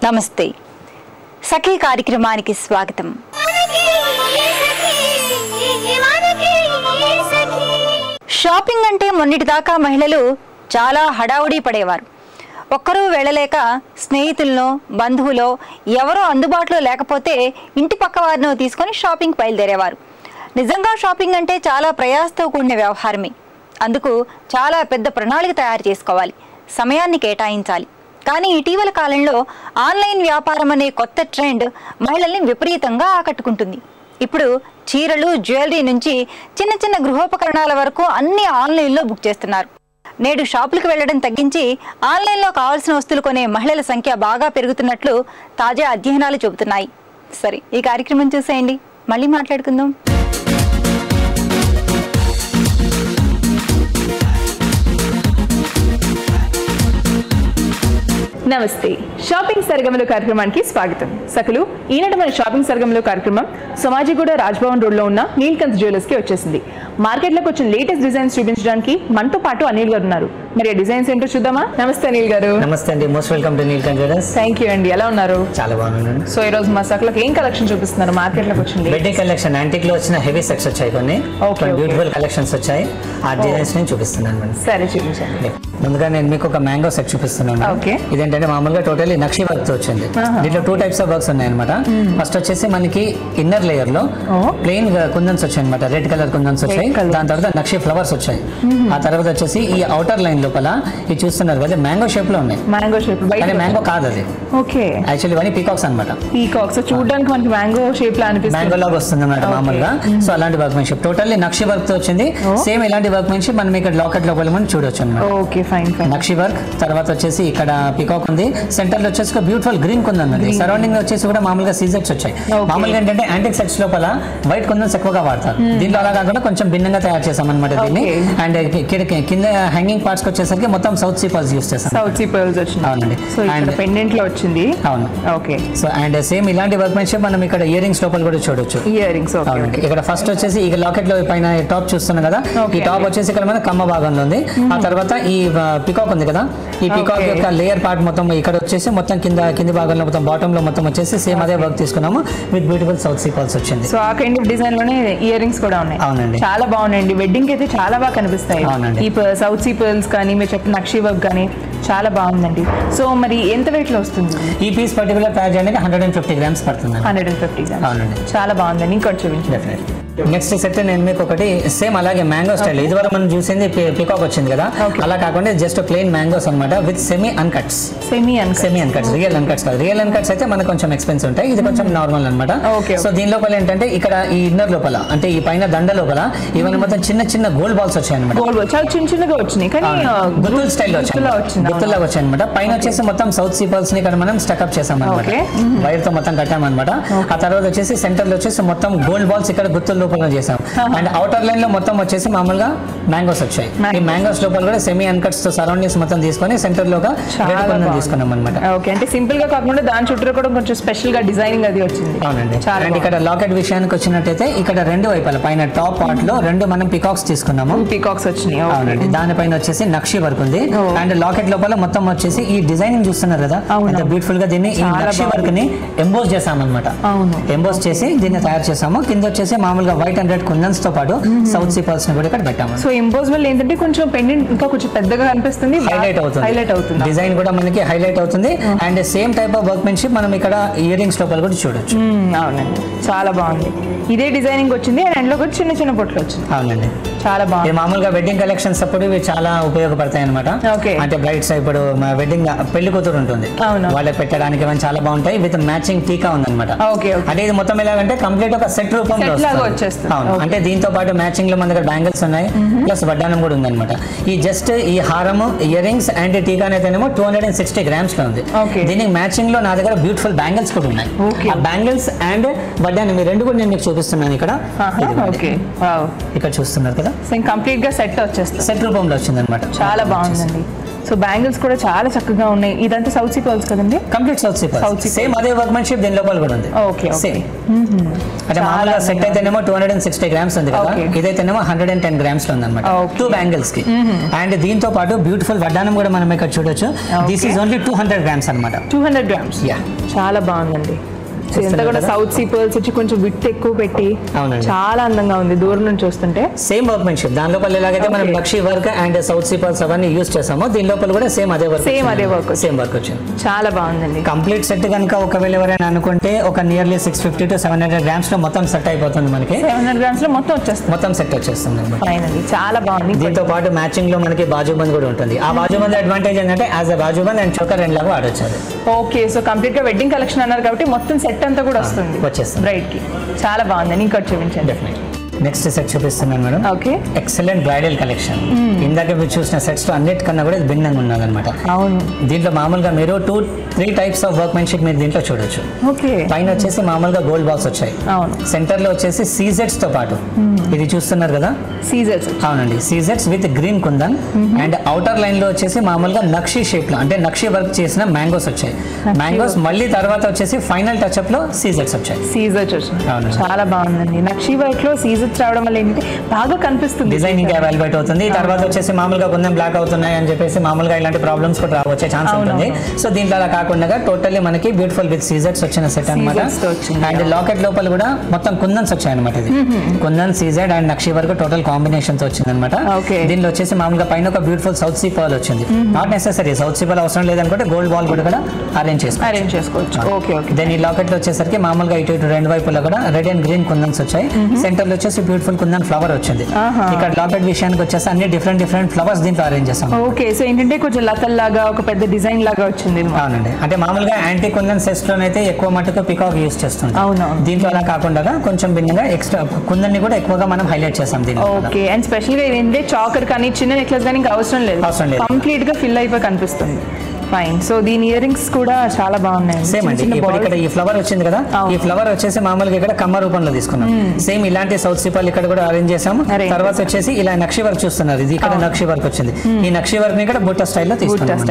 నమస్తే సఖీ కార్యక్రమానికి స్వాగతం. షాపింగ్ అంటే మొన్నటిదాకా మహిళలు చాలా హడావుడి పడేవారు. ఒక్కరూ వెళ్ళలేక స్నేహితులను బంధువులో ఎవరో అందుబాటులో లేకపోతే ఇంటి పక్క వారిని తీసుకొని షాపింగ్ బయలుదేరేవారు. నిజంగా షాపింగ్ అంటే చాలా ప్రయాసతో కూడిన వ్యవహారమే. అందుకు చాలా పెద్ద ప్రణాళిక తయారు చేసుకోవాలి, సమయాన్ని కేటాయించాలి. కానీ ఇటీవల కాలంలో ఆన్లైన్ వ్యాపారం అనే కొత్త ట్రెండ్ మహిళల్ని విపరీతంగా ఆకట్టుకుంటుంది. ఇప్పుడు చీరలు, జ్యువెలరీ నుంచి చిన్న చిన్న గృహోపకరణాల వరకు అన్ని ఆన్లైన్లో బుక్ చేస్తున్నారు. నేడు షాపులకు వెళ్లడం తగ్గించి ఆన్లైన్లో కావాల్సిన వస్తువులు కొనే మహిళల సంఖ్య బాగా పెరుగుతున్నట్లు తాజా అధ్యయనాలు చెబుతున్నాయి. సరే, ఈ కార్యక్రమం చూసేయండి, మళ్ళీ మాట్లాడుకుందాం. నమస్తే, షాపింగ్ సరగమలో కార్యక్రమానికి స్వాగతం. సకలు ఈనాటి మన షాపింగ్ సరగమలో కార్యక్రమం సోమాజిగూడ రాజ్భవన్ రోడ్ లో ఉన్న నీల్కంత్ జ్యువెలర్స్ కి వచ్చేసింది. మార్కెట్లోకి వచ్చిన లేటెస్ట్ డిజైన్స్ చూపించడానికి మనతో పాటు అనిల్ గారు ఉన్నారు. మరి ఆ డిజైన్స్ ఏంటో చూద్దామా? నమస్తే అనిల్ గారు. నమస్తే అండి, most welcome to Neelkanth jewellers. Thank you అండి. ఎలా ఉన్నారు? చాలా బాగున్నాను. సో ఈ రోజు మా సకలకు ఏం కలెక్షన్ చూపిస్తున్నారు? మార్కెట్లోకి వచ్చింది వెడ్డింగ్ కలెక్షన్, యాంటిక్ లో వచ్చిన హెవీ సెట్స్ వచ్చాయి, కొన్ని బ్యూటిఫుల్ కలెక్షన్స్ వచ్చాయి. ఆ డిజైన్స్ నేను చూపిస్తున్నాను. సరే, చూపించండి. ముందుగా నేను మీకు ఒక మ్యాంగో సెట్ చూపిస్తున్నాను. ఇదేంటంటే మామూలుగా టోటల్లీ నక్షి వర్క్ తో వచ్చింది. దీంట్లో 2 టైప్స్ ఆఫ్ వర్క్స్ ఉన్నాయి అనమాట. ఫస్ట్ వచ్చేసి మనకి ఇన్నర్ లేయర్ లో ప్లెయిన్ కుందన్స్ వచ్చాయి అనమాట, రెడ్ కలర్ కుందన్స్ వచ్చాయి. దాని తర్వాత నక్షి ఫ్లవర్స్ వచ్చాయి. ఆ తర్వాత వచ్చేసి ఈ అవుటర్ లైన్ లోపల ఇది చూస్తున్నారు కదా, మ్యాంగో షేప్ లో ఉన్నాయి. మ్యాంగో షేప్, కానీ మ్యాంగో కాదు అది. ఓకే, యాక్చువల్లీ ఇవన్నీ పీకాక్స్ అనమాట. పీకాక్స్ చూడడానికి మనకి మ్యాంగో షేప్ లా అనిపిస్తుంది, మ్యాంగో లాగా వస్తుంది అన్నమాట మామూలుగా. సో అలాంటి వర్క్ మెన్షిప్ టోటల్లీ నక్షి వర్క్ తో వచ్చింది. సేమ్ ఇలాంటి వర్క్ మెన్షిప్ మనం ఇక్కడ లాకెట్ లోపల మనం చూడొచ్చు అనమాట. Okay, fine fine. నక్షి వర్క్ తర్వాత వచ్చేసి ఇక్కడ పీకాక్ ఉంది. సెంటర్ లో వచ్చేసి బ్యూటిఫుల్ గ్రీన్ కుందన్ ఉంది. సరౌండింగ్ లో వచ్చేసి కూడా మామూలుగా సీజెట్స్ వచ్చాయి. మామూలుగా ఏంటంటే యాంటిక్ సెట్స్ లోపల వైట్ కుందన్స్ ఎక్కువగా వాడతారు. దీంట్లో అలా కాకుండా కొంచెం భిన్నంగా తయారు చేసాం అనమాట దీన్ని. అండ్ కింద హ్యాంగింగ్ పార్ట్స్ వచ్చేసరికి మొత్తం సౌత్ సీ పర్ల్స్ యూస్ చేస్తాం. సౌత్ సీ పర్ల్స్ వచ్చింది. అవునండి. అండ్ పెండెంట్ లో వచ్చింది. అవును. ఓకే. సో అండ్ సేమ్ ఇలాంటి వర్క్ మెన్షిప్ మనం ఇక్కడ ఇయర్ రింగ్స్ లోపల కూడా చూడొచ్చు. Ear rings. అవునండి. ఇక్కడ ఫస్ట్ వచ్చేసి ఈ లాకెట్ లో పైన టాప్ చూస్తున్నాం కదా, ఈ టాప్ వచ్చేసి ఇక్కడ మన కమ్మ భాగంలో ఉంది. ఆ తర్వాత ఈ పికాక్ ఉంది కదా, ఈ పికాక్ యొక్క లేయర్ పార్ట్ మొత్తం ఇక్కడ వచ్చేసి మొత్తం కింది భాగంలో మొత్తం బాటమ్ లో మొత్తం వచ్చేసి సేమ్ అదే వర్క్ తీసుకున్నాము with beautiful south sea pearls వచ్చింది. సో ఆ కైండ్ ఆఫ్ డిజైన్ లోనే ఇయర్ రింగ్స్ కూడా ఉన్నాయి. అవునండి, చాలా బాగున్నాయండి. వెడ్డింగ్ అయితే చాలా బాగా కనిపిస్తాయి. అవునండి. ఈ సౌత్ సీ పర్ల్స్ కానీ మీరు చెప్పిన నక్షి వర్క్ కానీ చాలా బాగుందండి. సో మరి ఎంత వెయిట్ లో వస్తుంది ఈ పీస్ పర్టికులర్ తయారు చేయడానికి 150 గ్రామ్స్ పడుతుంది. 150 గ్రామ్స్. అవునండి. చాలా బాగుందండి. ఇంకోటి చూపించండి. డెఫినెట్లీ. నెక్స్ట్ సెట్ నేను మీకు ఒకటి సేమ్ అలాగే మ్యాంగో స్టైల్, ఇది వరకు మనం చూసింది పికాక్ వచ్చింది కదా, అలా కాకుండా జస్ట్ ప్లెయిన్ మ్యాంగోస్ అనమాట with semi uncuts. Semi uncuts, real uncuts కాదు. రియల్ అన్కట్స్ అయితే మనకు కొంచెం ఎక్స్పెన్సివ్ ఉంటాయి, ఇది కొంచెం నార్మల్ అనమాట. సో దీని లోపల ఏంటంటే ఇక్కడ ఈ ఇన్నర్ లోపల అంటే ఈ పైన దండ లోపల ఇవన్నీ మొత్తం చిన్న చిన్న గోల్డ్ బాల్స్ వచ్చాయి అనమాట. చాలా చిన్న చిన్నగా వచ్చినాయి, కానీ గుత్తుల స్టైల్లో గుత్తుల్లాగా వచ్చాయి అనమాట. పైన వచ్చేసి మొత్తం సౌత్ సీ పర్ల్స్ ని ఇక్కడ మనం స్టక్అప్ చేసాం అనమాట, వైర్ తో మొత్తం కట్టామన్నమాట. ఆ తర్వాత వచ్చేసి సెంటర్ లో వచ్చేసి మొత్తం గోల్డ్ బాల్స్ ఇక్కడ గుత్తుల లోపల చేసాం. అండ్ అవుటర్ లైన్ లో మొత్తం వచ్చేసి మామూలుగా మ్యాంగోస్ వచ్చాయి. ఈ మ్యాంగోస్ లోపల కూడా సెమీ అన్కట్స్ తో సరౌండింగ్స్ మొత్తం తీసుకొని సెంటర్ లోగా తీసుకున్నాం అనమాట. ఓకే, అంటే సింపుల్ గా కాకుండా దాని చుట్టూ కూడా కొంచెం స్పెషల్ గా డిజైనింగ్ అది వచ్చింది. అవునండి. అండ్ ఇక్కడ లాకెట్ విషయానికి వచ్చినట్టయితే ఇక్కడ 2 వైపుల పైన టాప్ పార్ట్ లో 2 మనం పికాక్స్ తీసుకున్నాము. పికాక్స్ వచ్చినాయి. అవునండి. దానిపైన వచ్చేసి నక్షి వర్క్ ఉంది. అండ్ లాకెట్ లోపల మొత్తం వచ్చేసి ఈ డిజైనింగ్ చూస్తున్నారు కదా, ఎంత బ్యూటిఫుల్ గా దీన్ని ఈ నక్షి వర్క్ ని ఎంబోస్ చేసామన్నమాట. ఎంబోస్ చేసి దీన్ని తయారు చేసాము. కింద వచ్చేసి మామూలుగా వైట్ అండ్ రెడ్ కుందన్స్ తో పాటు సౌత్ సీ పర్ల్స్ ని కూడా ఇక్కడ పెట్టాము. సో ఎంబోస్ వల్ల ఏంటంటే కొంచెం పెండెంట్ ఇంకా కొంచెం పెద్దగా కనిపిస్తుంది, హైలైట్ అవుతుంది. డిజైన్ కూడా మనకి హైలైట్ అవుతుంది. And same type of workmanship మనం ఇక్కడ ఇయర్ రింగ్స్ లోపల కూడా చూడొచ్చు. అవునండి, చాలా బాగుంది. ఇదే డిజైనింగ్ వచ్చింది అండ్ అందులో కూడా చిన్న చిన్న పొట్లు వచ్చింది. అవునండి, చాలా బాగుంది. మామూలుగా వెడ్డింగ్ కలెక్షన్స్ అప్పుడు ఇవి చాలా ఉపయోగపడతాయి అనమాట. అంటే బ్రైడ్స్ ఇప్పుడు వెడ్డింగ్ పెళ్లి కూతురు ఉంటుంది, వాళ్ళకి పెట్టడానికి చాలా బాగుంటాయి. విత్ మ్యాచింగ్ టీకా ఉందన్నమాట. అంటే ఇది మొత్తం ఎలాగంటే కంప్లీట్ ఒక సెట్ రూపంలో వచ్చేస్తుంది. అంటే దీంతో పాటు మ్యాచింగ్ లో మన దగ్గర బ్యాంగిల్స్ ఉన్నాయి, ప్లస్ వడ్డానం కూడా ఉందన్నమాట. ఈ జస్ట్ ఈ హారము, ఇయర్ రింగ్స్ అండ్ టీకా అనేతేనేమో 260 గ్రామ్స్ లో ఉంది. దీనికి మ్యాచింగ్ లో నా దగ్గర బ్యూటిఫుల్ బ్యాంగిల్స్ కూడా ఉన్నాయి. ఆ బ్యాంగిల్స్ అండ్ వడ్డానం ఈ రెండు కూడా నేను మీకు చూపిస్తున్నాను ఇక్కడ. ఇక్కడ చూస్తున్నారు కదా, కంప్లీట్ గా సెట్ వచ్చేస్తుంది, సెట్ రూపంలో వచ్చింది అనమాట. చాలా బాగుందండి. సో బ్యాంగిల్స్ కూడా చాలా చక్కగా ఉన్నాయి. ఇదంతా సౌత్ సీ పర్ల్స్ కదండి? Complete south sea pearls. Same అదే వర్క్మెన్షిప్ దీని లోపల కూడా ఉంది. Okay same. అంటే మామూలుగా సెట్ అయితేనేమో 260 గ్రామ్స్ ఉంది కదా, ఇదైతేనేమో 110 గ్రామ్స్ లో ఉందన్నమాట 2 బ్యాంగిల్స్ కి. అండ్ దీంతో పాటు బ్యూటిఫుల్ వడ్డానం కూడా మనం ఇక్కడ చూడొచ్చు. దిస్ ఈజ్ ఓన్లీ 200 గ్రామ్స్ అన్నమాట. 200 గ్రామ్స్. చాలా బాగుందండి. ఇదంతా కూడా సౌత్ సీ పర్ల్స్ వచ్చి కొంచెం విడ్త్ ఎక్కువ పెట్టి చాలా అందంగా ఉంది దూరం నుంచి చూస్తుంటే. సేమ్ వర్క్మెన్షిప్ దాని లోపల ఎలాగైతే మనం నక్షి work and south sea pearls అవన్నీ యూస్ చేసామో దీని లోపల కూడా సేమ్ అదే వర్క్ వచ్చింది. చాలా బాగుంది. కంప్లీట్ సెట్ కనుక ఒకవేళ ఎవరైనా అనుకుంటే ఒక నియర్లీ 650 to 700 గ్రామ్స్ లో మొత్తం సెట్ అయిపోతుంది మనకి. 700 గ్రామ్స్ లో మొత్తం సెట్ వచ్చేస్తుంది. చాలా బాగుంది. దీంతో పాటు మ్యాచింగ్ లో మనకి బాజుబంద్ కూడా ఉంటుంది. ఆ బాజుబంద్ అడ్వాంటేజ్ ఏంటంటే as a bajuband and choker రెండు లాగా వాడొచ్చు. ఓకే, సో కంప్లీట్ గా వెడ్డింగ్ కలెక్షన్ అన్నారు కాబట్టి మొత్తం సెట్ అంతా కూడా వస్తుంది బ్రైడ్ కి. చాలా బాగుంది. ఇంకా చూపించండి. నెక్స్ట్ సెట్ చూపిస్తున్నాను madam. Okay, excellent bridal collection. ఇందాక మీరు చూసిన సెట్స్ లో అన్నిటికన్నా కూడా భిన్నంగా ఉన్నదన్నమాట. అవును. దీంట్లో మామూలుగా మీరు 2-3 టైప్స్ ఆఫ్ వర్క్మెన్షిప్ మీరు దీంట్లో చూడొచ్చు. ఓకే, పైన వచ్చేసి మామూలుగా గోల్డ్ బాల్స్ వచ్చాయి. అవును. సెంటర్ లో వచ్చేసి సీజెట్స్ తో పాటు ఇది చూస్తున్నారు కదా, సీజెట్స్. అవునండి, సీజెట్స్ with green kundan. And outer line లో వచ్చేసి మామూలుగా నక్షి షేప్ లో అంటే నక్షి వర్క్ చేసిన మ్యాంగోస్ వచ్చాయి. మ్యాంగోస్ మళ్ళీ తర్వాత వచ్చేసి ఫైనల్ టచ్ అప్ లో సీజెట్స్ వచ్చాయి. చాలా బాగుందండి. నక్షి వర్క్ లో సీజెట్స్ రావడం వల్ల ఏంటి బాగా కనిపిస్తుంది, డిజైనింగ్ అవైలబుల్ అవుతుంది. తర్వాత వచ్చేసి మామూలుగా కొంచెం బ్లాక్ అవుతున్నాయి అని చెప్పేసి మామూలుగా ఇలాంటి ప్రాబ్లమ్స్ కూడా వచ్చే ఛాన్స్ ఉంటుంది. సో దీంట్లో అలా కాకుండా టోటల్లీ మనకి బ్యూటిఫుల్ విత్ సీజెట్స్ వచ్చిన సెట్ అనమాట. అండ్ లాకెట్ లోపల కూడా మొత్తం కుందన్స్ వచ్చాయి అనమాట. ఇది కుందన్, సీజెడ్ అండ్ నక్షి వరకు టోటల్ కాంబినేషన్ తో వచ్చింది అనమాట. దీనిలో వచ్చేసి మామూలుగా పైన ఒక బ్యూటిఫుల్ సౌత్ సీ పర్ల్ వచ్చింది. Not necessary south sea pearl అవసరం లేదనుకుంటే గోల్డ్ బాల్ కూడా అరేంజ్ చేసుకోవచ్చు. దెన్ ఈ లాకెట్ లో వచ్చేసరికి మామూలుగా ఇటు రెండు వైపులో కూడా రెడ్ అండ్ గ్రీన్ కుందన్స్ వచ్చాయి. సెంటర్ లో వచ్చేసి బ్యూటిఫుల్ కుందన్ ఫ్లవర్ వచ్చింది. ఇక్కడ లాకెట్ విషయానికి వచ్చేసి అన్ని డిఫరెంట్ ఫ్లవర్స్ దీంట్లో అరేంజ్ చేస్తాం. ఓకే, సో ఏంటంటే కొంచెం లతల్ లాగా ఒక పెద్ద డిజైన్ లాగా వచ్చింది. అవునండి, అంటే మామూలుగా యాంటీ కుందన్ సెట్స్ లోనైతే ఎక్కువ మటుకు పికాక్ యూస్ చేస్తుంటాం. దీంట్లో అలా కాకుండా కొంచెం భిన్నంగా ఎక్స్ట్రా కుందన్ ని కూడా ఎక్కువగా మనం హైలైట్ చేస్తాం దీంట్లో. ఓకే, అండ్ స్పెషల్ గా ఏంటంటే చాకర్ కానీ చిన్న నెక్లెస్ కానీ ఇంకా అవసరం లేదు, కంప్లీట్ గా ఫిల్ అయిపోయి కనిపిస్తుంది. ఫైన్. సో దీని ఇయర్ రింగ్స్ కూడా చాలా బాగున్నాయి. సేమ్ అండి, ఇప్పుడు ఇక్కడ ఈ ఫ్లవర్ వచ్చింది కదా, ఈ ఫ్లవర్ వచ్చేసి మామూలుగా ఇక్కడ కమ్మ రూపంలో తీసుకున్నాం. సేమ్ ఇలాంటి సౌత్ సిపాల్ ఇక్కడ కూడా అరేంజ్ చేసాము. తర్వాత వచ్చేసి ఇలా నక్షి వర్క్ చూస్తున్నారు, ఇది ఇక్కడ నక్షి వర్క్ వచ్చింది. ఈ నక్షి వర్క్ ని ఇక్కడ బుట్ట స్టైల్లో తీసుకున్నాం.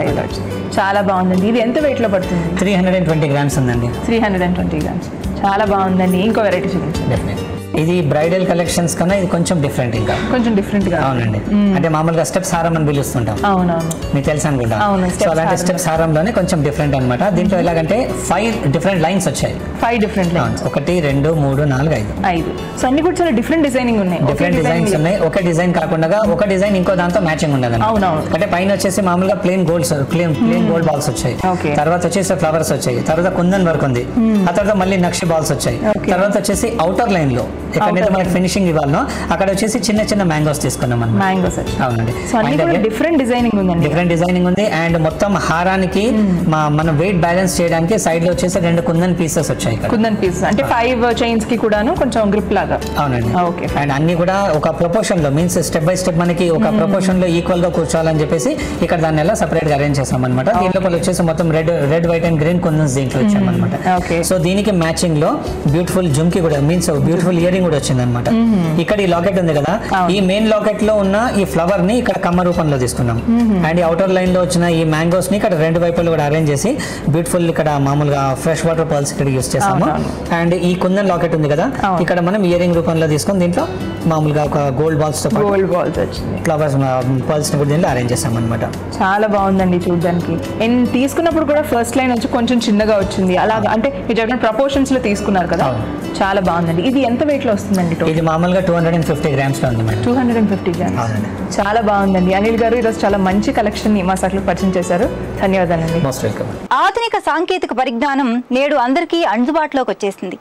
చాలా బాగుందండి. ఇది ఎంత వెయిట్ లో పడుతుంది? 320 గ్రామ్స్ ఉందండి. 320 గ్రామ్స్. చాలా బాగుందండి. ఇంకో వెరైటీ చూపించండి. డెఫినెట్. ఇది బ్రైడల్ కలెక్షన్స్ కన్నా ఇది కొంచెం డిఫరెంట్, ఇంకా కొంచెం డిఫరెంట్ గా. అవునండి, అంటే మామూలుగా స్టెప్స్ హారం అని పిలుస్తుంటాం. అవునవును, మీకు తెలుసు అనుకుంటా. సో అలాంటి స్టెప్స్ హారంలోనే కొంచెం డిఫరెంట్ అనమాట. దీంట్లో ఎలాగంటే 5 డిఫరెంట్ లైన్స్ వచ్చాయి. 5 డిఫరెంట్ లైన్స్. 1 2 3 4 5. సో అన్ని కూడా చాలా డిఫరెంట్ డిజైనింగ్ ఉన్నాయి. డిఫరెంట్ డిజైన్స్ ఉన్నాయి. ఒకే డిజైన్ కాకుండా ఒక డిజైన్ ఇంకో దాంతో మ్యాచింగ్ ఉండదు. అవునవును. అంటే పైన వచ్చేసి మామూలుగా ప్లేన్ గోల్డ్ బాల్స్ వచ్చాయి. తర్వాత వచ్చేసి ఫ్లవర్స్ వచ్చాయి. తర్వాత కుందన్ వర్క్ ఉంది. ఆ తర్వాత మళ్ళీ నక్షి బాల్స్ వచ్చాయి. తర్వాత వచ్చేసి అవుటర్ లైన్ లో ఎక్కడైతే మనకి ఫినిషింగ్ ఇవ్వాలనో అక్కడ వచ్చేసి చిన్న చిన్న మ్యాంగోస్ తీసుకున్నాం. అవునండి, డిఫరెంట్ డిజైనింగ్ ఉంది. డిఫరెంట్ డిజైనింగ్ ఉంది. అండ్ మొత్తం హారానికి మనం వెయిట్ బ్యాలెన్స్ చేయడానికి సైడ్ లో వచ్చేసి 2 కుందన్ పీసెస్ వచ్చాయి. కుందన్ పీసెస్ అంటే 5 చైన్స్ కి కూడాను కొంచెం గ్రిప్ లాగా. అవునండి. అండ్ అన్ని కూడా ఒక ప్రపోర్షన్ లో మీన్స్ స్టెప్ బై స్టెప్ మనకి ఒక ప్రపోర్షన్ లో ఈక్వల్ గా కూర్చోవాలని చెప్పేసి ఇక్కడ దాన్ని ఎలా సెపరేట్ గా అరేంజ్ చేసాం అనమాట. దీంట్లో వచ్చేసి మొత్తం రెడ్ వైట్ అండ్ గ్రీన్ కుందన్స్ దీంట్లో ఇచ్చామన్నమాట. సో దీనికి మ్యాచింగ్ లో బ్యూటిఫుల్ జుమ్కి కూడా మీన్స్ బ్యూటిఫుల్ ఇయర్ రింగ్ కూడా వచ్చింది అనమాట. ఇక్కడ ఈ లాకెట్ ఉంది కదా, ఈ మెయిన్ లాకెట్ లో ఉన్న ఈ ఫ్లవర్ ని ఇక్కడ కమ్మ రూపంలో తీసుకున్నాం. అండ్ ఈ అవుటర్ లైన్ లో వచ్చిన ఈ మ్యాంగోస్ ని ఇక్కడ 2 వైపులు కూడా అరేంజ్ చేసి బ్యూటిఫుల్ ఇక్కడ మామూలుగా ఫ్రెష్ వాటర్ పర్ల్స్ ఇక్కడ యూస్ చేసాము. అండ్ ఈ కుందన్ లాకెట్ ఉంది కదా, ఇక్కడ మనం ఇయర్ రింగ్ రూపంలో తీసుకొని దీంట్లో మామూలుగా ఒక గోల్డ్ బాల్స్ తో ఫ్లవర్స్ పర్ల్స్ ని కూడా దీంట్లో అరేంజ్ చేసాం అనమాట. చాలా బాగుందండి చూడడానికి. తీసుకున్నప్పుడు కూడా ఫస్ట్ లైన్ వచ్చి కొంచెం చిన్నగా వచ్చింది, అలా అంటే మీరు చెప్పిన ప్రపోర్షన్స్ లో తీసుకున్నారు కదా, చాలా బాగుందండి. ఇది ఎంత వెయిట్ లో వస్తుందండి? ఇది మామూలుగా 250 గ్రామ్స్ లో ఉంది మేడం. 250 గ్రామ్స్. చాలా బాగుందండి. అనిల్ గారు ఈరోజు చాలా మంచి కలెక్షన్ ని మా సర్కిల్ పరిచయం చేశారు. ధన్యవాదాలండి. Most welcome. ఆధునిక సాంకేతిక పరిజ్ఞానం నేడు అందరికీ అందుబాటులోకి వచ్చేసింది.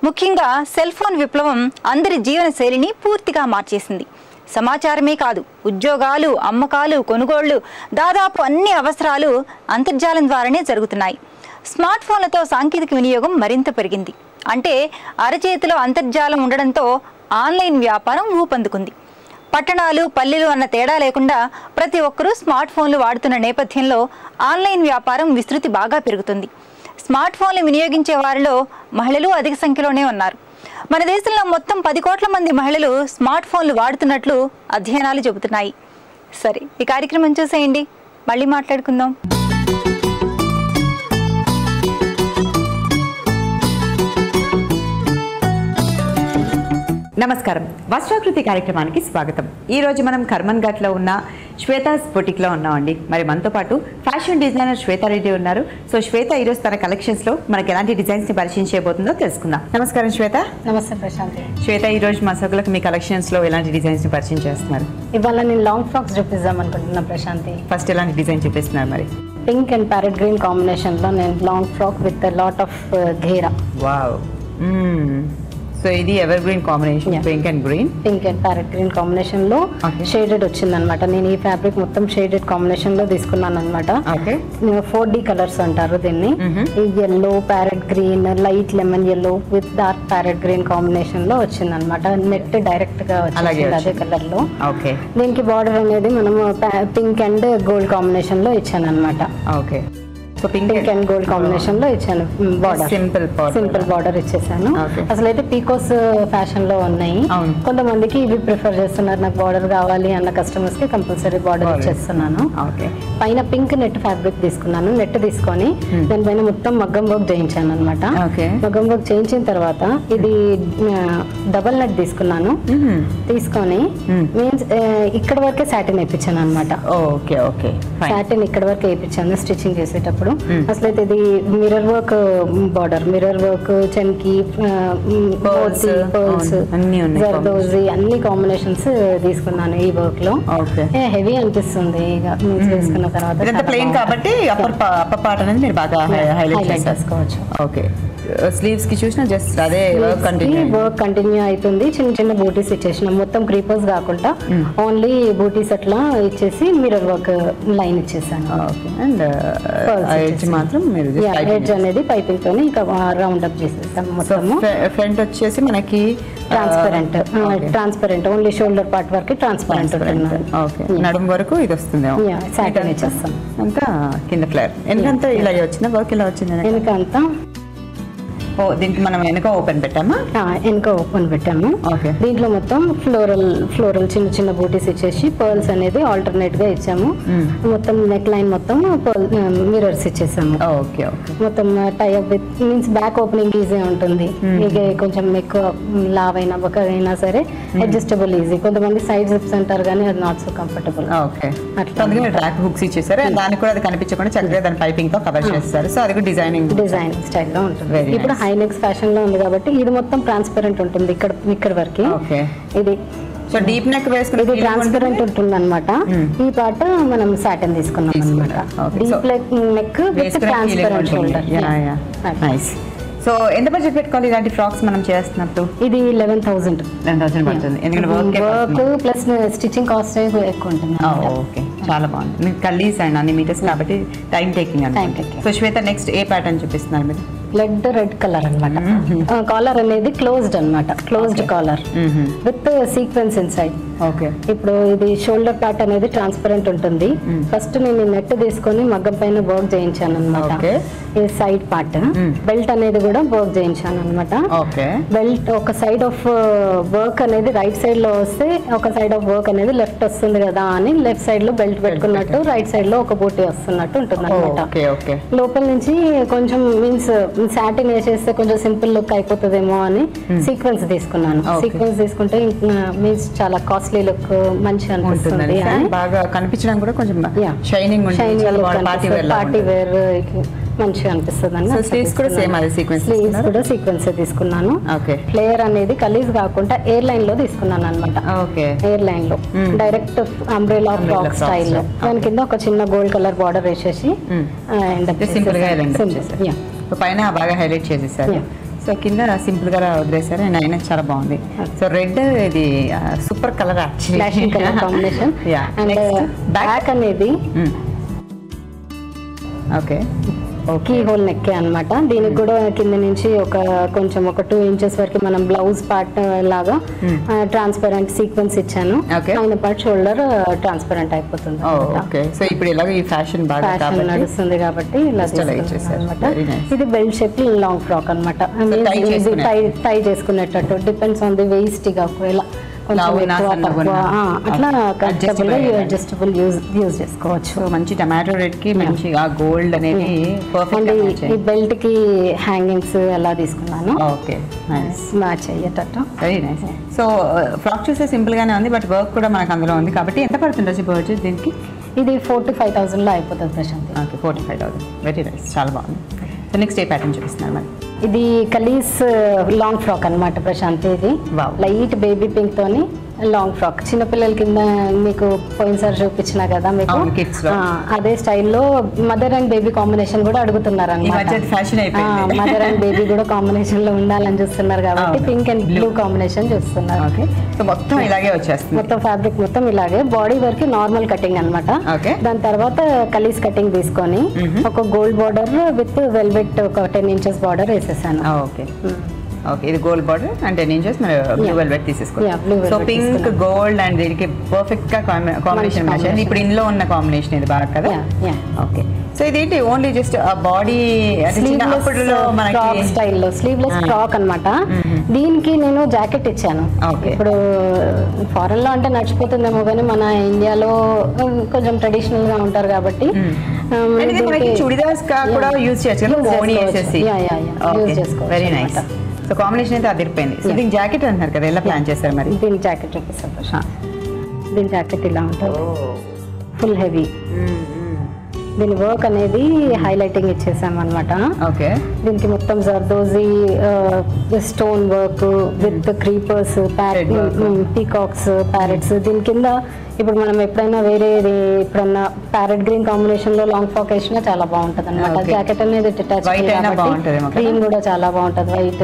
ముఖ్యంగా సెల్ ఫోన్ విప్లవం అందరి జీవన శైలిని పూర్తిగా మార్చేసింది. సమాచారమే కాదు, ఉద్యోగాలు, అమ్మకాలు, కొనుగోళ్లు, దాదాపు అన్ని అవసరాలు అంతర్జాలం ద్వారానే జరుగుతున్నాయి. స్మార్ట్ ఫోన్లతో సాంకేతిక వినియోగం మరింత పెరిగింది. అంటే అరచేతిలో అంతర్జాలం ఉండడంతో ఆన్లైన్ వ్యాపారం ఊపందుకుంది. పట్టణాలు, పల్లెలు అన్న తేడా లేకుండా ప్రతి ఒక్కరూ స్మార్ట్ ఫోన్లు వాడుతున్న నేపథ్యంలో ఆన్లైన్ వ్యాపారం విస్తృతి బాగా పెరుగుతుంది. స్మార్ట్ ఫోన్లు వినియోగించే వారిలో మహిళలు అధిక సంఖ్యలోనే ఉన్నారు. మన దేశంలో మొత్తం 10 కోట్ల మంది మహిళలు స్మార్ట్ ఫోన్లు వాడుతున్నట్లు అధ్యయనాలు చెబుతున్నాయి. సరే, ఈ కార్యక్రమం చూసేయండి. మళ్ళీ మాట్లాడుకుందాం. నమస్కారం, వస్త్రాకృతి కార్యక్రమానికి స్వాగతం. ఈ రోజు మనం కర్మన్ ఘాట్లో ఉన్న శ్వేతాస్ బొటిక్లో ఉన్నామండి. మరి మనతో పాటు ఫ్యాషన్ డిజైనర్ శ్వేతారెడ్డి ఉన్నారు. సో శ్వేత ఈరోజు తన కలెక్షన్స్లో మనకి ఎలాంటి డిజైన్స్ని పరిచయం చేయబోతుందో తెలుసుకుందాం. నమస్కారం శ్వేత. నమస్తే ప్రశాంతి. శ్వేత, ఈరోజు మా సోకులకు మీ కలెక్షన్స్లో ఎలాంటి డిజైన్స్ని పరిచయం చేస్తున్నారు? ఇవాళ నేను లాంగ్ ఫ్రాక్స్ చూపిద్దాం అనుకుంటున్నా ప్రశాంతి. ఫస్ట్ ఎలాంటి డిజైన్ చూపిస్తున్నారు మరి? పింక్ అండ్ ప్యారెట్ గ్రీన్ కాంబినేషన్లో నేను long frock with lot of ఘేరా. వావ్. సో ఇది evergreen combination, pink and green, pink and parrot green combination లో షేడెడ్ వచ్చిందనమాట. నేను ఈ ఫ్యాబ్రిక్ మొత్తం షేడెడ్ కాంబినేషన్ లో తీసుకున్నాను అనమాట. 4D కలర్స్ అంటారు దీన్ని. Yellow, parrot green, light lemon yellow with dark parrot green combination లో వచ్చిందనమాట. నెట్ డైరెక్ట్ గా వచ్చింది అదే కలర్ లో. దీనికి బార్డర్ అనేది మనము పింక్ అండ్ గోల్డ్ కాంబినేషన్ లో ఇచ్చాను అనమాట. So pink and gold combination లో ఇచ్చాను బార్డర్. సింపుల్ బార్డర్ ఇచ్చేసాను. అసలు అయితే పీకోస్ ఫ్యాషన్ లో ఉన్నాయి. కొంతమందికి ఇవి ప్రిఫర్ చేస్తున్నారు. నాకు బార్డర్ కావాలి అన్న కస్టమర్స్ కి కంపల్సరీ బార్డర్ ఇచ్చేస్తున్నాను. పైన పింక్ నెట్ ఫ్యాబ్రిక్ తీసుకున్నాను. నెట్ తీసుకొని దానిపైన మొత్తం మగ్గం వర్క్ చేయించాను అనమాట. మగ్గం వర్క్ చేయించిన తర్వాత ఇది డబల్ నెట్ తీసుకున్నాను. తీసుకొని మీన్స్ ఇక్కడ వరకే సాటిన్ వేయించాను అనమాట. సాటిన్ ఇక్కడ వరకే వేయించాను స్టిచ్చింగ్ చేసేటప్పుడు. అసలైతే ఇది mirror work border, mirror work, చమ్కీ, పర్ల్స్, జర్దోజీ అన్ని కాంబినేషన్స్ తీసుకున్నాను ఈ వర్క్ లో. హెవీ అనిపిస్తుంది ఇక చేసుకున్న తర్వాత. ప్లెయిన్ కాబట్టి అప్పర్ పార్ట్ అనేది మీరు బాగా హైలైట్ చేసుకోవచ్చు. ఓకే. స్లీవ్స్ కి చూసినా జస్ట్ అదే వర్క్ కంటిన్యూ అవుతుంది. చిన్న చిన్న బూటీస్ ఇచ్చేసిన, మొత్తం క్రీపర్స్ కాకుండా ఓన్లీ బూటీస్ అట్లా ఇచ్చేసి మిర్రర్ వర్క్ లైన్ ఇచ్చేసాను. అండ్ ఎడ్జ్ మాత్రం ఎడ్జ్ అనేది పైపింగ్ తోని ఇంకా రౌండ్ అప్ చేసేసాం. మొత్తం ఫ్రంట్ వచ్చేసి మనకి ట్రాన్స్పరెంట్ ఓన్లీ షోల్డర్ పార్ట్ వరకు ట్రాన్స్పరెంట్ ఉంటుంది. నడుము వరకు ఇది వస్తుంది. సాటిన్ ఇచ్చేస్తాం. అంతా కింద ఫ్లేర్ వెనకంతా ఇలాగే వచ్చింది. వర్క్ ఇలా వచ్చింది వెనకంతా. దీనికి మనం వెనక ఓపెన్ పెట్టామా? వెనక ఓపెన్ పెట్టాము. దీంట్లో మొత్తం ఫ్లోరల్ చిన్న చిన్న బూటీస్ ఇచ్చేసి పర్ల్స్ అనేది ఆల్టర్నేట్ గా ఇచ్చాము. మొత్తం నెక్ లైన్ మొత్తం మిర్రర్స్ ఇచ్చేసాము. మొత్తం tie up with means back opening easy ఉంటుంది. ఇక కొంచెం ఎక్కువ లావ్ అయినా బొక్కైనా సరే అడ్జస్టబుల్ ఈజీ. కొంతమంది సైడ్ జిప్స్ అంటారు కానీ అది not so comfortable. Track hooks ఇచ్చేసారు. దానికి కూడా అది కనిపించకుండా చక్కగా దాని పైపింగ్ తో కవర్ చేస్తారు. సో అది కూడా డిజైనింగ్ స్టైల్లో ఉంటుంది. ఇప్పుడు హైనెక్స్ ఫ్యాషన్ లో ఉంది కాబట్టి ఇది మొత్తం ట్రాన్స్పరెంట్ ఉంటుంది ఇక్కడ వరకు. ఇది సో డీప్ నెక్ వేసుకుని ఇది ట్రాన్స్పరెంట్ ఉంటుంది అనమాట. ఈ పార్ట్ మనం సాటిన్ తీసుకున్నాం అనమాట. Deep neck with transparent shoulder. So ఎంత బడ్జెట్ పెట్టుకోవాలి ఇలాంటి ఫ్రాక్స్ మనం చేస్తున్నప్పుడు? ఇది 11,000 పడుతుంది. ఎందుకంటే వర్క్ ప్లస్ స్టిచ్చింగ్ కాస్ట్ ఎక్కువ ఉంటుంది. ఓకే, చాలా బాగుంది. మీకు కల్లీస్ అండ్ అన్ని మీటర్స్ కాబట్టి టైం టేకింగ్ అండి. సో శ్వేత, నెక్స్ట్ ఏ ప్యాటర్న్ చూపిస్తున్నారు మీరు? రెడ్ కలర్ అనమాట. కాలర్ అనేది క్లోజ్డ్ అనమాట. Closed collar with sequence inside. ఇప్పుడు ఇది షోల్డర్ పార్ట్ అనేది ట్రాన్స్పరెంట్ ఉంటుంది. ఫస్ట్ నేను నెట్ తీసుకొని మగ్గం పైన వర్క్ చేయించాను అనమాట. ఇది సైడ్ పార్ట్. బెల్ట్ అనేది కూడా వర్క్ చేయించాను అనమాట. బెల్ట్ ఒక సైడ్ ఆఫ్ వర్క్ అనేది రైట్ సైడ్ లో వస్తే ఒక సైడ్ ఆఫ్ వర్క్ అనేది లెఫ్ట్ వస్తుంది కదా అని లెఫ్ట్ సైడ్ లో బెల్ట్ పెట్టుకున్నట్టు రైట్ సైడ్ లో ఒక బూటీ వస్తున్నట్టు ఉంటుంది అనమాట. లోపల నుంచి కొంచెం మీన్స్ సాటిన్ వేసేస్తే కొంచెం సింపుల్ లుక్ అయిపోతుందేమో అని సీక్వెన్స్ తీసుకున్నాను. సీక్వెన్స్ తీసుకుంటే మీన్స్ చాలా కాస్ట్లీ లుక్ మంచిగా అనిపిస్తుంది. బాగా కనిపించడం కూడా కొంచెం షైనింగ్ పార్టీ వేర్ మంచిగా అనిపిస్తుంది అని. స్లీవ్స్ కూడా సీక్వెన్స్ తీసుకున్నాను. ఫ్లేయర్ అనేది కలీజ్ కాకుండా ఎయిర్ లైన్ లో తీసుకున్నాను అనమాట. ఎయిర్ లైన్ లో డైరెక్ట్ అంబ్రెలా ఫ్రాక్ స్టైల్ లో దాని కింద ఒక చిన్న గోల్డ్ కలర్ బార్డర్ వేసేసి పైన బాగా హైలైట్ చేసేసారు. సో కింద సింపుల్ గా వదిలేసారు. అండ్ అయినా చాలా బాగుంది. సో రెడ్ ఇది super colour actually combination. And back అనేది కీ హోల్ నెక్ అనమాట. దీనికి కూడా కింద నుంచి కొంచెం ఒక 2 inches వరకు మనం బ్లౌజ్ పార్ట్ లాగా ట్రాన్స్పరెంట్ సీక్వెన్స్ ఇచ్చాను. పైన పార్ట్ షోల్డర్ ట్రాన్స్పరెంట్ అయిపోతుంది. ఫ్యాషన్ నడుస్తుంది కాబట్టి ఇది బెల్ట్ షేప్ లాంగ్ ఫ్రాక్ అనమాట. టై చేసుకునేటట్టు డిపెండ్స్ ఆన్ ది వేస్ట్ గా ఒకవేళ అట్లా కంఫర్టబుల్ అడ్జస్టబుల్ యూజ్ చేసుకోవచ్చు. మంచి టమాటో రెడ్ కి మంచి ఆ గోల్డ్ అనేది పర్ఫెక్ట్. ఈ బెల్ట్ కి హ్యాంగింగ్స్ ఎలా తీసుకున్నాను. ఓకే, మ్యాచ్ అయ్యేటట్టు. Very nice. సో ఫ్రాక్ చూసే సింపుల్ గానే ఉంది, బట్ వర్క్ కూడా మనకు అందులో ఉంది కాబట్టి ఎంత పడుతుంది బడ్జెట్ దీనికి? ఇది 45,000 అయిపోతుంది ప్రశాంత్. ఓకే, 45,000. వెరీ నైస్, చాలా బాగుంది. సో నెక్స్ట్ ఏ ప్యాటర్న్ చూపిస్తున్నారు మరి? ఇది కలీస్ లాంగ్ ఫ్రాక్ అన్నమాట ప్రశాంత్. ఇది లైట్ బేబీ పింక్ తోని లాంగ్ ఫ్రాక్, చిన్నపిల్లల కింద మీకు పోయినసారి చూపించిన కదా మీకు, అదే స్టైల్లో మదర్ అండ్ బేబీ కాంబినేషన్ కూడా అడుగుతున్నారు అన్నమాట. మదర్ అండ్ బేబీ కూడా కాంబినేషన్ లో ఉండాలని చూస్తున్నారు కాబట్టి పింక్ అండ్ బ్లూ కాంబినేషన్ చూస్తున్నారు. మొత్తం ఇలాగే వచ్చేస్తుంది, మొత్తం ఫ్యాబ్రిక్ మొత్తం ఇలాగే, బాడీ వరకు నార్మల్ కటింగ్ అన్నమాట. దాని తర్వాత కలీస్ కటింగ్ తీసుకొని ఒక గోల్డ్ బార్డర్ విత్ వెల్వెట్ ఒక 10 inches బార్డర్ వేసేసాను. ఓకే ఓకే, ఇది గోల్డ్ బార్డర్ అంటే 10 inches బ్లూ వెల్వెట్ తీసేసుకోవాలి. సో పింక్ గోల్డ్ అండ్ దీనికి పర్ఫెక్ట్ గా కాంబినేషన్ మ్యాచ్ అయింది. ఇప్పుడు ఇందులో ఉన్న కాంబినేషన్ ఇది బాగా కదా. ఓకే, సో ఇదేంటి ఓన్లీ జస్ట్ బాడీ స్టైల్లో స్లీవ్లెస్ ఫ్రాక్ అన్నమాట. దీనికి నేను జాకెట్ ఇచ్చాను. ఇప్పుడు ఫారెన్ లో అంటే నడిచిపోతుందేమో కానీ మన ఇండియాలో కొంచెం ట్రెడిషనల్ గా ఉంటారు కాబట్టి చుడిదార్స్ కూడా యూజ్ చేయొచ్చు. Very nice. సో కాంబినేషన్ అయితే అదిరిపోయింది. సో దీనికి జాకెట్ అంటున్నారు కదా, ఎలా ప్లాన్ చేస్తారు మరి? దీని జాకెట్ చూపిస్తాను. దీని జాకెట్ ఇలా ఉంటుంది, ఫుల్ హెవీ. దీని వర్క్ అనేది హైలైటింగ్ ఇచ్చేసాం అనమాట. ఓకే, దీనికి మొత్తం zardozi stone work with creepers, peacocks, parrots. దీని కింద ఇప్పుడు మనం ఎప్పుడైనా వేరే ఎప్పుడన్నా ప్యారెట్ గ్రీన్ కాంబినేషన్ లో లాంగ్ ఫ్రాక్ వేసినా చాలా బాగుంటుంది అనమాట. జాకెట్ అనేది గ్రీన్ కూడా చాలా బాగుంటది, వైట్.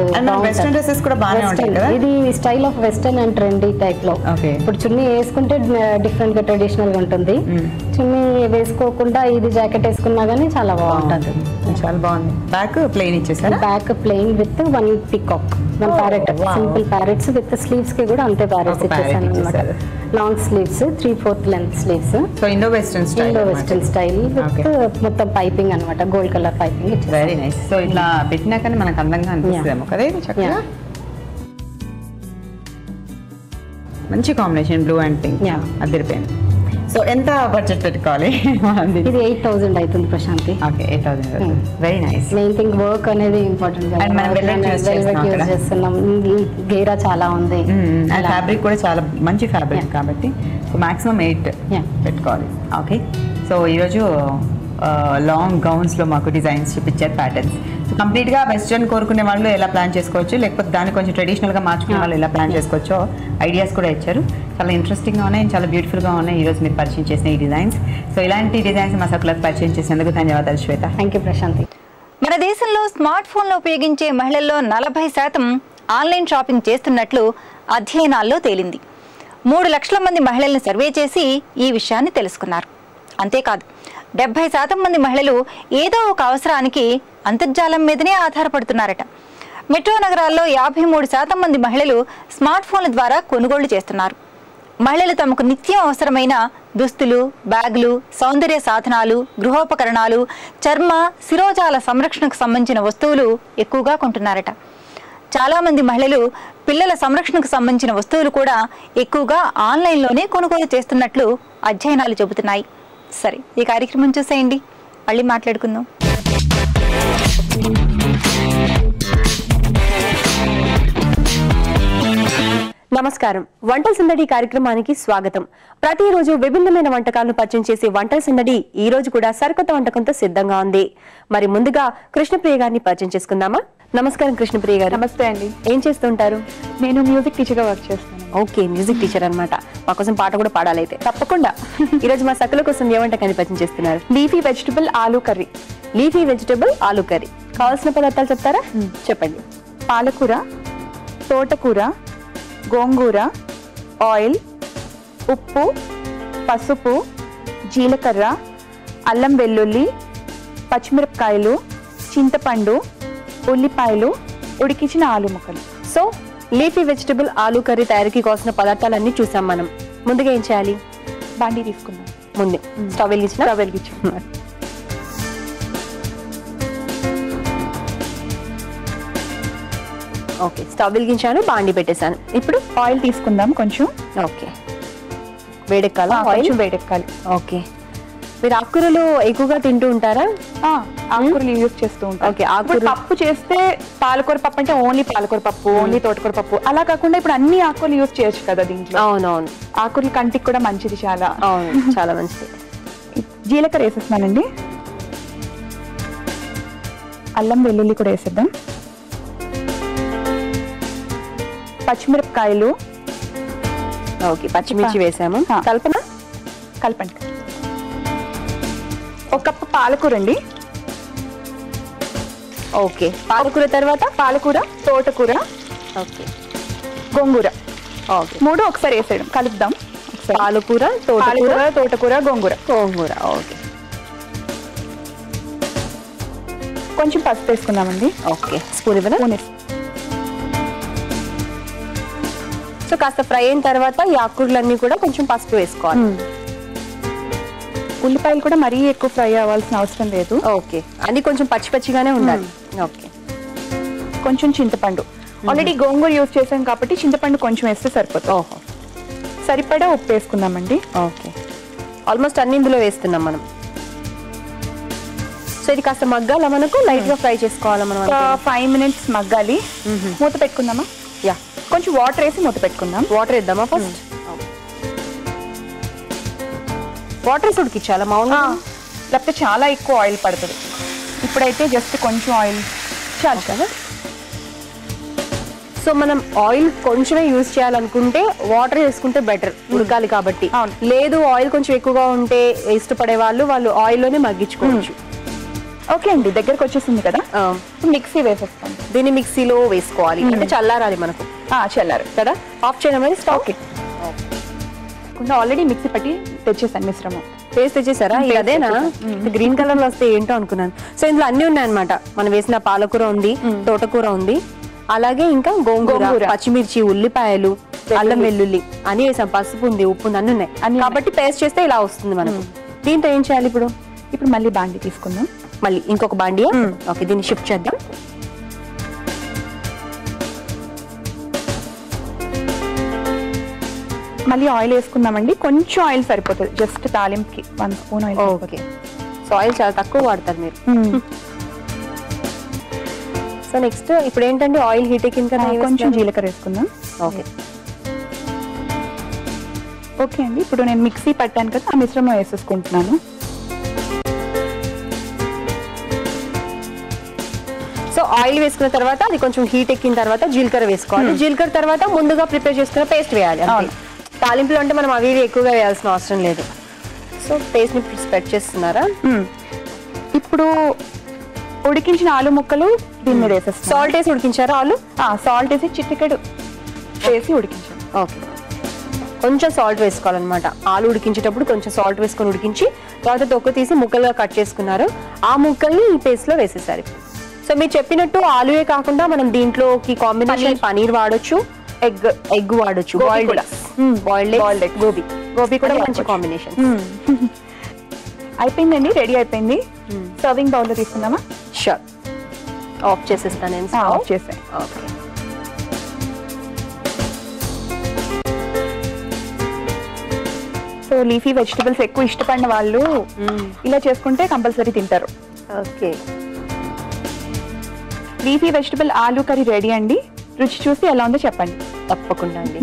ఇది style of western and trendy type లో. ఇప్పుడు చున్నీ వేసుకుంటే డిఫరెంట్ గా ట్రెడిషనల్ గా ఉంటుంది, చున్నీ వేసుకోకుండా ఇది జాకెట్ వేసుకున్నా గానీ చాలా బాగుంటది. చాలా బాగుంది. బ్యాక్ ప్లెయిన్ ఇచ్చేసారు. Back plain with 1 peacock, 1 parrot, simple parrots with sleeves కి కూడా అంతే ప్యారెట్స్ ఇచ్చేసాను అనమాట. Long sleeves, 3/4 length sleeves. So Indo western style with మొత్తం పైపింగ్ అన్నమాట, గోల్డ్ కలర్ పైపింగ్ ఇచ్చేసాను. Very nice. సో ఇట్లా పెట్టినాకనే మనకు అందంగా అనిపిస్తుందేమో కదా. ఇది చక్కగా మంచి కాంబినేషన్, బ్లూ అండ్ పింక్ అదిరిపోయింది. సో ఎంత బడ్జెట్ పెట్టుకోవాలి? ఇది 8,000 అవుతుంది Prashanti. Okay, 8,000. Very nice. Main thing work అనేది ఇంపార్టెంట్. యూజ్ చేస్తున్నాం, గేరా చాలా ఉంది, ఫ్యాబ్రిక్ కూడా చాలా మంచి ఫ్యాబ్రిక్ కాబట్టి సో మాక్సిమం 8 పెట్టుకోవాలి. ఓకే, సో ఈరోజు లాంగ్ గౌన్స్లో మాకు డిజైన్స్ చూపించారు, ప్యాటర్న్స్. సో కంప్లీట్గా వెస్ట్రన్ కోరుకునే వాళ్ళు ఎలా ప్లాన్ చేసుకోవచ్చు, లేకపోతే దాన్ని కొంచెం ట్రెడిషనల్గా మార్చుకునే వాళ్ళు ఎలా ప్లాన్ చేసుకోవచ్చో ఐడియాస్ కూడా ఇచ్చారు. చాలా ఇంట్రెస్టింగ్గా ఉన్నాయి, చాలా బ్యూటిఫుల్గా ఉన్నాయి ఈరోజు మీరు పరిచయం చేసిన ఈ డిజైన్స్. సో ఇలాంటి డిజైన్స్ మా సకులకు పరిచయం చేసినందుకు ధన్యవాదాలు శ్వేత. Thank you Prashanti. మన దేశంలో స్మార్ట్ ఫోన్లు ఉపయోగించే మహిళల్లో 40% ఆన్లైన్ షాపింగ్ చేస్తున్నట్లు అధ్యయనాల్లో తేలింది. 3 లక్షల మంది మహిళలను సర్వే చేసి ఈ విషయాన్ని తెలుసుకున్నారు. అంతేకాదు 70% మంది మహిళలు ఏదో ఒక అవసరానికి అంతర్జాలం మీదనే ఆధారపడుతున్నారట. మెట్రో నగరాల్లో 53% మంది మహిళలు స్మార్ట్ ఫోన్ల ద్వారా కొనుగోళ్లు చేస్తున్నారు. మహిళలు తమకు నిత్యం అవసరమైన దుస్తులు, బ్యాగులు, సౌందర్య సాధనాలు, గృహోపకరణాలు, చర్మ, శిరోజాల సంరక్షణకు సంబంధించిన వస్తువులు ఎక్కువగా కొంటున్నారట. చాలామంది మహిళలు పిల్లల సంరక్షణకు సంబంధించిన వస్తువులు కూడా ఎక్కువగా ఆన్లైన్లోనే కొనుగోలు చేస్తున్నట్లు అధ్యయనాలు చెబుతున్నాయి. సరే, ఈ కార్యక్రమం చూసేయండి, మళ్ళీ మాట్లాడుకుందాం. నమస్కారం. వంటల సందడి కార్యక్రమానికి స్వాగతం. ప్రతిరోజు విభిన్నమైన వంటకాలను పరిచయం చేసే వంటల సందడి ఈ రోజు కూడా సరికొత్త వంటకంతో సిద్ధంగా ఉంది. మరి ముందుగా కృష్ణప్రియ గారిని పరిచయం చేసుకుందామా? నమస్కారం కృష్ణప్రియ గారు. నమస్తే అండి. ఏం చేస్తుంటారు? నేను మ్యూజిక్ టీచర్ గా వర్క్ చేస్తాను. ఓకే, మ్యూజిక్ టీచర్ అన్నమాట. మా కోసం పాట కూడా పాడాలైతే. తప్పకుండా. ఈరోజు మా సకుల కోసం ఏ వంటకాన్ని పరిచయం చేస్తున్నారు? Leafy vegetable aloo curry. Leafy vegetable aloo curry. కావాల్సిన పదార్థాలు చెప్తారా? చెప్పండి. పాలకూర, తోటకూర, గోంగూర, ఆయిల్, ఉప్పు, పసుపు, జీలకర్ర, అల్లం వెల్లుల్లి, పచ్చిమిరపకాయలు, చింతపండు, ఉల్లిపాయలు, ఉడికించిన ఆలు ముక్కలు. So leafy vegetable aloo curry తయారీకి కావాల్సిన పదార్థాలన్నీ చూసాం మనం. ముందుగా ఏం చేయాలి? బాండీ తీసుకుందాం. ముందే స్టవ్ వెలిగించుకున్నారు. ఓకే, స్టవ్ వెలిగించాను, బాండి పెట్టేశాను. ఇప్పుడు ఆయిల్ తీసుకుందాం కొంచెం. ఓకే, వేడెక్కాలా? కొంచెం వేడెక్కాలి. ఓకే, మీరు ఆకుకూరలు ఎక్కువగా తింటూ ఉంటారా? ఆకుకూరలు యూజ్ చేస్తూ ఉంటాం. ఓకే, ఆకుకూర పప్పు చేస్తే పాలకూర పప్పు అంటే ఓన్లీ పాలకూర పప్పు, ఓన్లీ తోటకూర పప్పు అలా కాకుండా ఇప్పుడు అన్ని ఆకుకూరలు యూజ్ చేయొచ్చు కదా దీంట్లో. అవునవును, ఆకుకూరలు కంటికి కూడా మంచిది చాలా. అవును, చాలా మంచిది. జీలకర్ర వేసేస్తున్నానండి. అల్లం వెల్లుల్లి కూడా వేసేద్దాం. పచ్చిమిరపకాయలు. ఓకే, పచ్చిమిర్చి వేసాము. కలపండి. ఒక కప్పు పాలకూర అండి. ఓకే, పాలకూర తర్వాత పాలకూర, తోటకూర, ఓకే, గోంగూర. ఓకే, 3 ఒకసారి వేసేయడం. కలుపుదాం. పాలకూర, తోటకూర, గోంగూర. ఓకే, కొంచెం పసుపు వేసుకుందామండి. ఓకే, స్పూన్ ఇవ్వనా? సో కాస్త ఫ్రై అయిన తర్వాత ఈ ఆకుకూరలన్నీ కూడా కొంచెం పసుపు వేసుకోవాలి. ఉల్లిపాయలు కూడా మరీ ఎక్కువ ఫ్రై అవ్వాల్సిన అవసరం లేదు. ఓకే, అన్ని కొంచెం పచ్చి పచ్చిగానే ఉండాలి. ఓకే, కొంచెం చింతపండు. ఆల్రెడీ గోంగూర యూజ్ చేసాం కాబట్టి చింతపండు కొంచెం వేస్తే సరిపోతుంది. ఓహో, సరిపడా ఉప్పు వేసుకుందామండి. ఓకే, ఆల్మోస్ట్ అన్ని ఇందులో వేస్తున్నాం మనం. సో ఇది కాస్త మగ్గాల, మనకు లైట్ గా ఫ్రై చేసుకోవాలా మనం? 5 minutes మగ్గాలి. మూత పెట్టుకుందామా? యా, కొంచెం వాటర్ వేసి మూత పెట్టుకుందాం. వాటర్ వేద్దామా ఫస్ట్? వాటర్ వేసి ఉడికించాలా మామూలుగా? లేకపోతే చాలా ఎక్కువ ఆయిల్ పడుతుంది. ఇప్పుడైతే జస్ట్ కొంచెం ఆయిల్ చాలు కదా. సో మనం ఆయిల్ కొంచెమే యూజ్ చేయాలనుకుంటే వాటర్ వేసుకుంటే బెటర్, ఉడకాలి కాబట్టి. లేదు ఆయిల్ కొంచెం ఎక్కువగా ఉంటే ఇష్టపడే వాళ్ళు ఆయిల్ లోనే మగ్గించుకోవచ్చు. ఓకే అండి, దగ్గరకు వచ్చేసింది కదా. మిక్సీ వేసేస్తాం. దీన్ని మిక్సీలో వేసుకోవాలి, అంటే చల్లారాలి మనకు. చల్లారు కదా. ఆఫ్ చేయడం అనేది స్టాక్. ఆల్రెడీ మిక్సీ పట్టి తెచ్చేసాను మిశ్రమం. పేస్ట్ తెచ్చేసారా? అదేనా? గ్రీన్ కలర్ లో వస్తే ఏంటో అనుకున్నాను. సో ఇందులో అన్ని ఉన్నాయన్నమాట. మనం వేసిన పాలకూర ఉంది, తోటకూర ఉంది, అలాగే ఇంకా గోంగూర, పచ్చిమిర్చి, ఉల్లిపాయలు, అల్లం వెల్లుల్లి అన్ని వేసాం, పసుపు ఉంది, ఉప్పు ఉంది, అన్ని ఉన్నాయి. కాబట్టి పేస్ట్ చేస్తే ఇలా వస్తుంది మనకు. దీంతో ఏం చేయాలి ఇప్పుడు? ఇప్పుడు మళ్ళీ బాండి తీసుకుందాం. మళ్ళీ ఇంకొక బాండి. ఓకే, దీన్ని షిఫ్ట్ చేద్దాం. మళ్ళీ ఆయిల్ వేసుకుందామండి. కొంచెం ఆయిల్ సరిపోతుంది, జస్ట్ తాలింపుకి 1 spoon oil. Okay, so oil చాలా తక్కువ వాడతారు మీరు. సో నెక్స్ట్ ఇప్పుడు ఏంటంటే ఆయిల్ హీట్ ఎక్కిన కదా కొంచెం జీలకర్ర వేసుకుందాం. ఓకే, ఓకే అండి. ఇప్పుడు నేను మిక్సీ పట్టాను కదా, ఆ మిశ్రమం వేసేసుకుంటున్నాను. సో ఆయిల్ వేసుకున్న తర్వాత అది కొంచెం హీట్ ఎక్కిన తర్వాత జీలకర్ర వేసుకోవాలి. జీలకర్ర తర్వాత ముందుగా ప్రిపేర్ చేసుకున్న పేస్ట్ వేయాలి. తాలింపులు అంటే మనం అవి ఎక్కువగా వేయాల్సిన అవసరం లేదు. సో పేస్ట్ ని స్ప్రెడ్ చేస్తున్నారా? ఇప్పుడు ఉడికించిన ఆలు ముక్కలు దీని మీద వేసేస్తాం. సాల్ట్ వేసి ఉడికించారా ఆలు? సాల్ట్ వేసి చిటికెడు వేసి ఉడికించాం. ఓకే, కొంచెం సాల్ట్ వేసుకోవాలన్నమాట. ఆలు ఉడికించేటప్పుడు కొంచెం సాల్ట్ వేసుకొని ఉడికించి తర్వాత తొక్క తీసి ముక్కలుగా కట్ చేసుకున్నారు. ఆ ముక్కల్ని ఈ పేస్ట్ లో వేసేసారు. సో మీరు చెప్పినట్టు ఆలుయే కాకుండా మనం దీంట్లోకి కాంబినేషన్ పనీర్ వాడొచ్చు, ఎగ్ వాడొచ్చు, బాయిల్డ్ ఎగ్, గోబీ కూడా మంచి కాంబినేషన్. అయిపోయిందండి, రెడీ అయిపోయింది. సర్వింగ్ బౌల్ లో తీసుకుందామా? షూర్, ఆఫ్ చేసేస్తాను నేను. ఆఫ్ చేసాను. ఓకే, సో లీఫీ వెజిటబుల్స్ ఎక్కువ ఇష్టపడిన వాళ్ళు ఇలా చేసుకుంటే కంపల్సరీ తింటారు. Okay, leafy vegetable aloo curry ready అండి. రుచి చూసి ఎలా ఉందో చెప్పండి. తప్పకుండా అండి.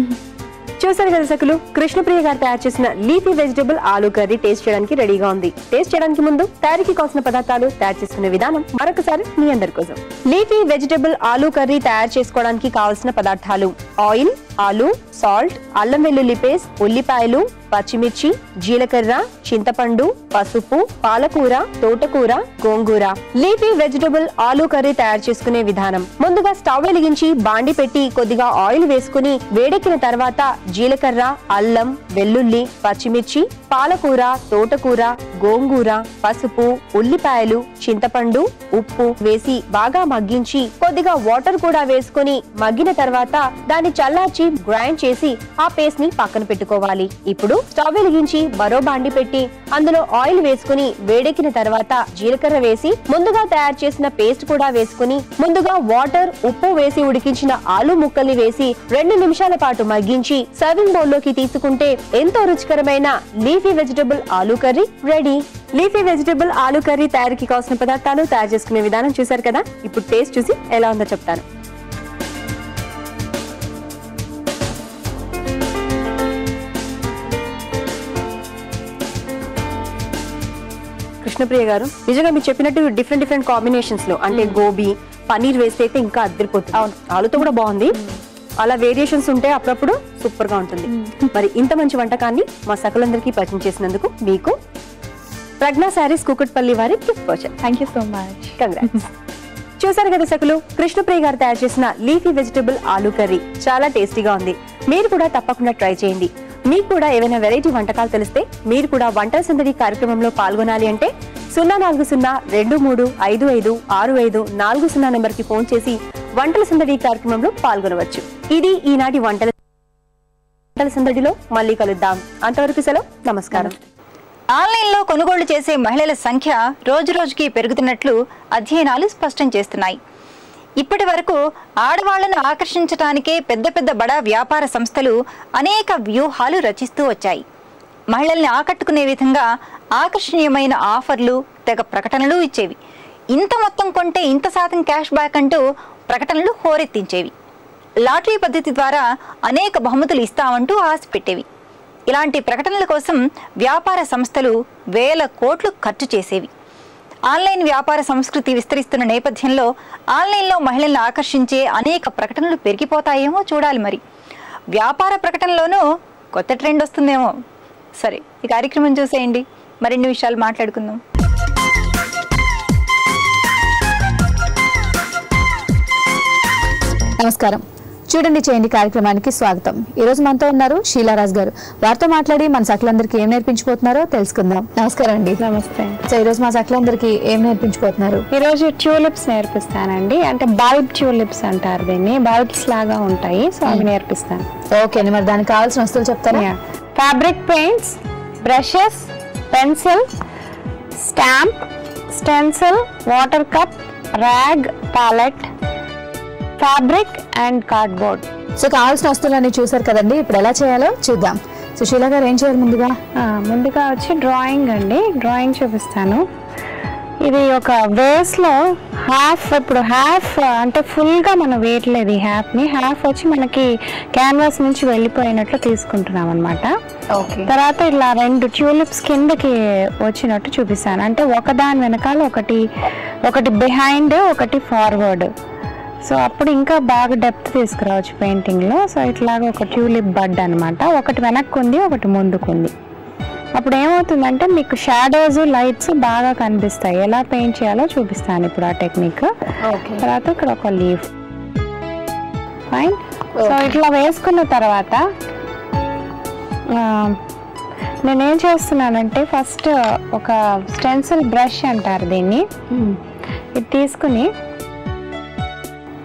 చూసారు కదా సకులు, కృష్ణప్రియ గారు తయారు చేసిన leafy vegetable aloo curry taste చేయడానికి రెడీగా ఉంది. టేస్ట్ చేయడానికి ముందు తయారీకి కావాల్సిన పదార్థాలు, తయారు చేసుకునే విధానం మరొకసారి మీ అందరి కోసం. లీఫీ వెజిటబుల్ ఆలూ కర్రీ తయారు చేసుకోవడానికి కావాల్సిన పదార్థాలు: ఆయిల్, ఆలు, సాల్ట్, అల్లం వెల్లుల్లి పేస్ట్, ఉల్లిపాయలు, పచ్చిమిర్చి, జీలకర్ర, చింతపండు, పసుపు, పాలకూర, తోటకూర, గోంగూర. లీఫీ వెజిటబుల్ ఆలూ కర్రీ తయారు చేసుకునే విధానం: ముందుగా స్టవ్ వెలిగించి బాండి పెట్టి కొద్దిగా ఆయిల్ వేసుకుని వేడెక్కిన తర్వాత జీలకర్ర, అల్లం, వెల్లుల్లి, పచ్చిమిర్చి, పాలకూర, తోటకూర, గోంగూర, పసుపు, ఉల్లిపాయలు, చింతపండు, ఉప్పు వేసి బాగా మగ్గించి కొద్దిగా వాటర్ కూడా వేసుకుని మగ్గిన తర్వాత దాన్ని చల్లార్చి గ్రైండ్ చేసి ఆ పేస్ట్ ని పక్కన పెట్టుకోవాలి. ఇప్పుడు స్టవ్ వెలిగించి మరో బాండి పెట్టి అందులో ఆయిల్ వేసుకుని వేడెక్కిన తర్వాత జీలకర్ర వేసి ముందుగా తయారు చేసిన పేస్ట్ కూడా వేసుకుని ముందుగా వాటర్, ఉప్పు వేసి ఉడికించిన ఆలు ముక్కల్ని వేసి 2 నిమిషాల పాటు మగ్గించి సర్వింగ్ బౌల్ లోకి తీసుకుంటే ఎంతో రుచికరమైన leafy vegetable aloo curry ready. Leafy vegetable aloo curry తయారీకి కావాల్సిన పదార్థాలు, తయారు చేసుకునే విధానం చూశారు కదా. ఇప్పుడు టేస్ట్ చూసి ఎలా ఉందో చెప్తాను. కృష్ణప్రియ గారు, నిజంగా మీరు చెప్పినట్టు డిఫరెంట్ కాంబినేషన్స్ లో అంటే గోబీ, పన్నీర్ వేస్తే అయితే ఇంకా అద్దరిపోతుంది. అవును, ఆలుతో కూడా బాగుంది. అలా వేరియేషన్స్ ఉంటే అప్పుడప్పుడు సూపర్ గా ఉంటుంది. మరి ఇంత మంచి వంటకాన్ని మా సకులందరికీ పరిచయం చేసినందుకు మీకు ప్రజ్ఞా శారీస్ కూకట్పల్లి వారి gift voucher. Thank you so much. Congrats. చూసారు కదా సకులు, కృష్ణప్రియ గారు తయారు చేసిన లీఫీ వెజిటబుల్ ఆలూ కర్రీ చాలా టేస్టీగా ఉంది. మీరు కూడా తప్పకుండా ట్రై చేయండి. మీకు కూడా ఏవైనా వెరైటీ వంటకాలు తెలిస్తే మీరు కూడా వంటల సందడి కార్యక్రమంలో పాల్గొనాలి అంటే 040-2355-6540 నెంబర్ కి ఫోన్ చేసి వంటల సందడి కార్యక్రమంలో పాల్గొనవచ్చు. ఇది ఈనాటి వంటల సందడిలో. మళ్ళీ కలుద్దాం. అంతవరకు సెలవు. నమస్కారం. ఆన్లైన్లో కొనుగోళ్లు చేసే మహిళల సంఖ్య రోజురోజుకి పెరుగుతున్నట్లు అధ్యయనాలు స్పష్టం చేస్తున్నాయి. ఇప్పటి వరకు ఆడవాళ్లను ఆకర్షించడానికే పెద్ద బడా వ్యాపార సంస్థలు అనేక వ్యూహాలు రచిస్తూ వచ్చాయి. మహిళల్ని ఆకట్టుకునే విధంగా ఆకర్షణీయమైన ఆఫర్లు, తెగ ప్రకటనలు ఇచ్చేవి. ఇంత మొత్తం కొంటే ఇంత శాతం క్యాష్ బ్యాక్ అంటూ ప్రకటనలు హోరెత్తించేవి. లాటరీ పద్ధతి ద్వారా అనేక బహుమతులు ఇస్తామంటూ ఆశ పెట్టేవి. ఇలాంటి ప్రకటనల కోసం వ్యాపార సంస్థలు వేల కోట్లు ఖర్చు చేసేవి. ఆన్లైన్ వ్యాపార సంస్కృతి విస్తరిస్తున్న నేపథ్యంలో ఆన్లైన్లో మహిళలను ఆకర్షించే అనేక ప్రకటనలు పెరిగిపోతాయేమో చూడాలి. మరి వ్యాపార ప్రకటనలోనూ కొత్త ట్రెండ్ వస్తుందేమో. సరే, ఈ కార్యక్రమం చూసేయండి. మరిన్ని విషయాలు మాట్లాడుకుందాం. నమస్కారం. చూడండి చేయండి కార్యక్రమానికి స్వాగతం. ఈ రోజు మనతో ఉన్నారు షీలారాజ్ గారు. వారితో మాట్లాడి మన సకులందరికీ ఏం నేర్పించిపోతున్నారో తెలుసుకుందాం. నమస్కారం అండి. నమస్తే. సో ఈ రోజు మా సకులందరికీ ఏం నేర్పించిపోతున్నారు? ఈ రోజు ట్యూలిప్స్ నేర్పిస్తానండి. అంటే బల్బ్ ట్యూలిప్స్ అంటారు దీన్ని. బల్బ్స్ లాగా ఉంటాయి. సో అవి నేర్పిస్తాను. ఓకే అండి. మరి దానికి కావాల్సిన వస్తువులు చెప్తారా? Fabric paints, brushes, pencil, stamp, stencil, water cup, rag, palette, fabric and cardboard. So కావాల్సిన వస్తువులన్నీ చూసారు కదండి. ఇప్పుడు ఎలా చేయాలో చూద్దాం. సో షీలా గారు ఏం చేయాలి? ముందుగా వచ్చి డ్రాయింగ్ అండి. డ్రాయింగ్ చూపిస్తాను. ఇది ఒక వేస్లో హాఫ్, ఇప్పుడు హాఫ్ అంటే ఫుల్గా మనం వేయట్లేదు. ఈ హ్యాఫ్ని హాఫ్ వచ్చి మనకి క్యాన్వాస్ నుంచి వెళ్ళిపోయినట్లు తీసుకుంటున్నాం అనమాట. ఓకే. తర్వాత ఇలా 2 ట్యూలిప్స్ కిందకి వచ్చినట్టు చూపిస్తాను. అంటే ఒకదాని వెనకాల ఒకటి బిహైండ్, ఒకటి ఫార్వర్డ్. సో అప్పుడు ఇంకా బాగా డెప్త్ తీసుకురావచ్చు పెయింటింగ్లో. సో ఇట్లాగా ఒక ట్యూలిప్ బడ్ అనమాట. ఒకటి వెనక్కు ఉంది, ఒకటి ముందుకుంది. అప్పుడు ఏమవుతుందంటే మీకు షాడోస్, లైట్స్ బాగా కనిపిస్తాయి. ఎలా పెయింట్ చేయాలో చూపిస్తాను ఇప్పుడు ఆ టెక్నిక్. తర్వాత ఇక్కడ ఒక లీఫ్. ఫైన్. సో ఇట్లా వేసుకున్న తర్వాత నేనేం చేస్తున్నానంటే ఫస్ట్ ఒక స్టెన్సిల్ బ్రష్ అంటారు దీన్ని. ఇది తీసుకుని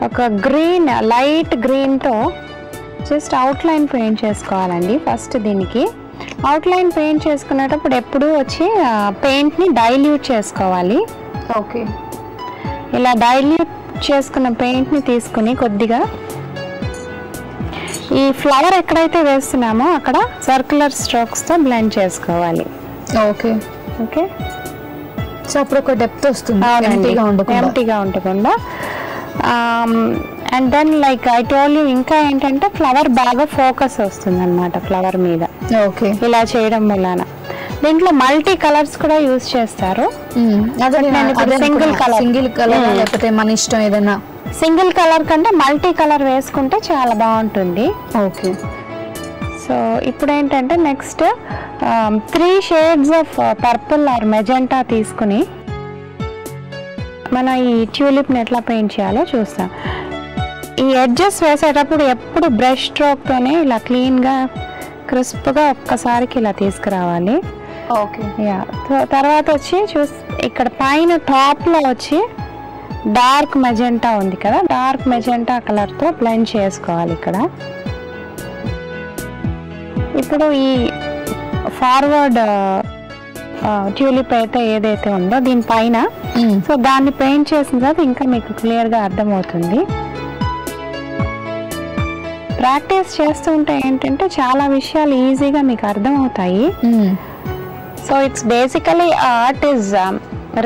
ఒక గ్రీన్, లైట్ గ్రీన్తో జస్ట్ అవుట్లైన్ పెయింట్ చేసుకోవాలండి. ఫస్ట్ దీనికి అవుట్లైన్ పెయింట్ చేసుకునేటప్పుడు ఎప్పుడూ వచ్చి పెయింట్ని డైల్యూట్ చేసుకోవాలి. ఓకే. ఇలా డైల్యూట్ చేసుకున్న పెయింట్ని తీసుకుని కొద్దిగా ఈ ఫ్లవర్ ఎక్కడైతే వేస్తున్నామో అక్కడ సర్క్యులర్ స్ట్రోక్స్తో బ్లెండ్ చేసుకోవాలి. ఓకే. ఓకే. సో అప్పుడు ఒక డెప్త్ వస్తుంది, ఎంటీగా ఉండకుండా. And then like I told you, ఇంకా ఏంటంటే ఫ్లవర్ బాగా ఫోకస్ వస్తుంది అనమాట ఫ్లవర్ మీద. ఓకే. ఇలా చేయడం వలన దీంట్లో మల్టీ కలర్స్ కూడా యూజ్ చేస్తారు. సింగిల్ కలర్ లేకపోతే మన ఇష్టం ఏదైనా. సింగిల్ కలర్ కంటే మల్టీ కలర్ వేసుకుంటే చాలా బాగుంటుంది. ఓకే. సో ఇప్పుడు ఏంటంటే next 3 shades of purple are magenta తీసుకుని మనం ఈ ట్యూలిప్ని ఎట్లా పెయింట్ చేయాలో చూస్తాం. ఈ ఎడ్జెస్ వేసేటప్పుడు ఎప్పుడు బ్రష్ స్ట్రోక్తోనే ఇలా క్లీన్గా క్రిస్ప్గా ఒక్కసారికి ఇలా తీసుకురావాలి. Okay yeah. తర్వాత వచ్చి ఇక్కడ పైన టాప్లో వచ్చి డార్క్ మెజెంటా ఉంది కదా, డార్క్ మెజెంటా కలర్తో బ్లెండ్ చేసుకోవాలి ఇక్కడ. ఇప్పుడు ఈ ఫార్వర్డ్ ట్యూలిప్ అయితే ఏదైతే ఉందో దీనిపైన సో దాన్ని పెయింట్ చేసిన తర్వాత ఇంకా మీకు క్లియర్గా అర్థమవుతుంది. ప్రాక్టీస్ చేస్తూ ఉంటే ఏంటంటే చాలా విషయాలు ఈజీగా మీకు అర్థమవుతాయి. So it's basically art is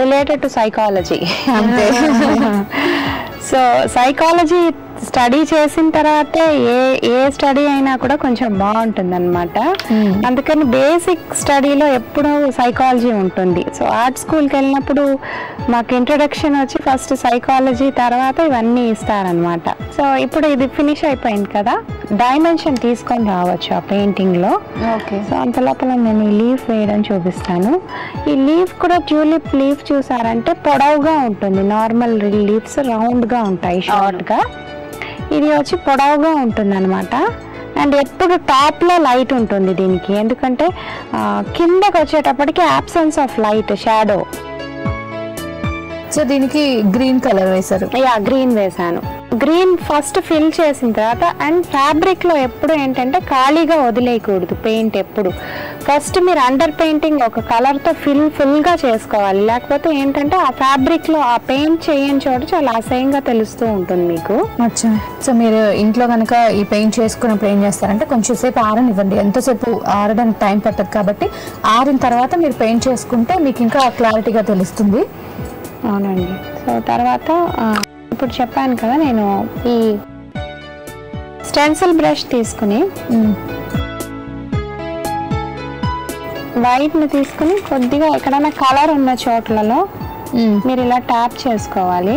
related to psychology అంతే. సో సైకాలజీ స్టడీ చేసిన తర్వాతే ఏ స్టడీ అయినా కూడా కొంచెం బాగుంటుంది అనమాట. అందుకని బేసిక్ స్టడీలో ఎప్పుడూ సైకాలజీ ఉంటుంది. సో ఆర్ట్ స్కూల్కి వెళ్ళినప్పుడు మాకు ఇంట్రడక్షన్ వచ్చి ఫస్ట్ సైకాలజీ, తర్వాత ఇవన్నీ ఇస్తారనమాట. సో ఇప్పుడు ఇది ఫినిష్ అయిపోయింది కదా, డైమెన్షన్ తీసుకొని రావచ్చు ఆ పెయింటింగ్లో. ఓకే. సో అంత లోపల నేను ఈ లీఫ్ వేయడం చూపిస్తాను. ఈ లీఫ్ కూడా ట్యూలిప్ లీఫ్ చూసారంటే పొడవుగా ఉంటుంది. నార్మల్ లీవ్స్ రౌండ్గా ఉంటాయి, షార్ట్గా. ఇది వచ్చి పొడవుగా ఉంటుంది అనమాట. అండ్ ఎప్పుడు టాప్లో లైట్ ఉంటుంది దీనికి, ఎందుకంటే కిందకి వచ్చేటప్పటికి absence of light, shadow. So దీనికి గ్రీన్ కలర్ వేశారు? యా, గ్రీన్ వేసాను. గ్రీన్ ఫస్ట్ ఫిల్ చేసిన తర్వాత, అండ్ ఫ్యాబ్రిక్ లో ఎప్పుడు ఏంటంటే ఖాళీగా వదిలేయకూడదు పెయింట్. ఎప్పుడు ఫస్ట్ మీరు అండర్ పెయింటింగ్ ఒక కలర్ తో ఫుల్ గా చేసుకోవాలి, లేకపోతే ఏంటంటే ఆ ఫ్యాబ్రిక్ లో ఆ పెయింట్ చేయని చోట చాలా అసహ్యంగా తెలుస్తూ ఉంటుంది మీకు. అచ్చా. సో మీరు ఇంట్లో కనుక ఈ పెయింట్ చేసుకున్నప్పుడు ఏం చేస్తారంటే కొంచెం సేపు ఆరనివ్వండి. ఎంతసేపు ఆరడానికి టైం పట్టదు కాబట్టి ఆరిన తర్వాత మీరు పెయింట్ చేసుకుంటే మీకు ఇంకా క్లారిటీగా తెలుస్తుంది. అవునండి. సో తర్వాత ఇప్పుడు చెప్పాను కదా, నేను ఈ స్టెన్సిల్ బ్రష్ తీసుకుని వైట్ ని తీసుకుని కొద్దిగా ఎక్కడైనా కలర్ ఉన్న చోట్లలో మీరు ఇలా ట్యాప్ చేసుకోవాలి.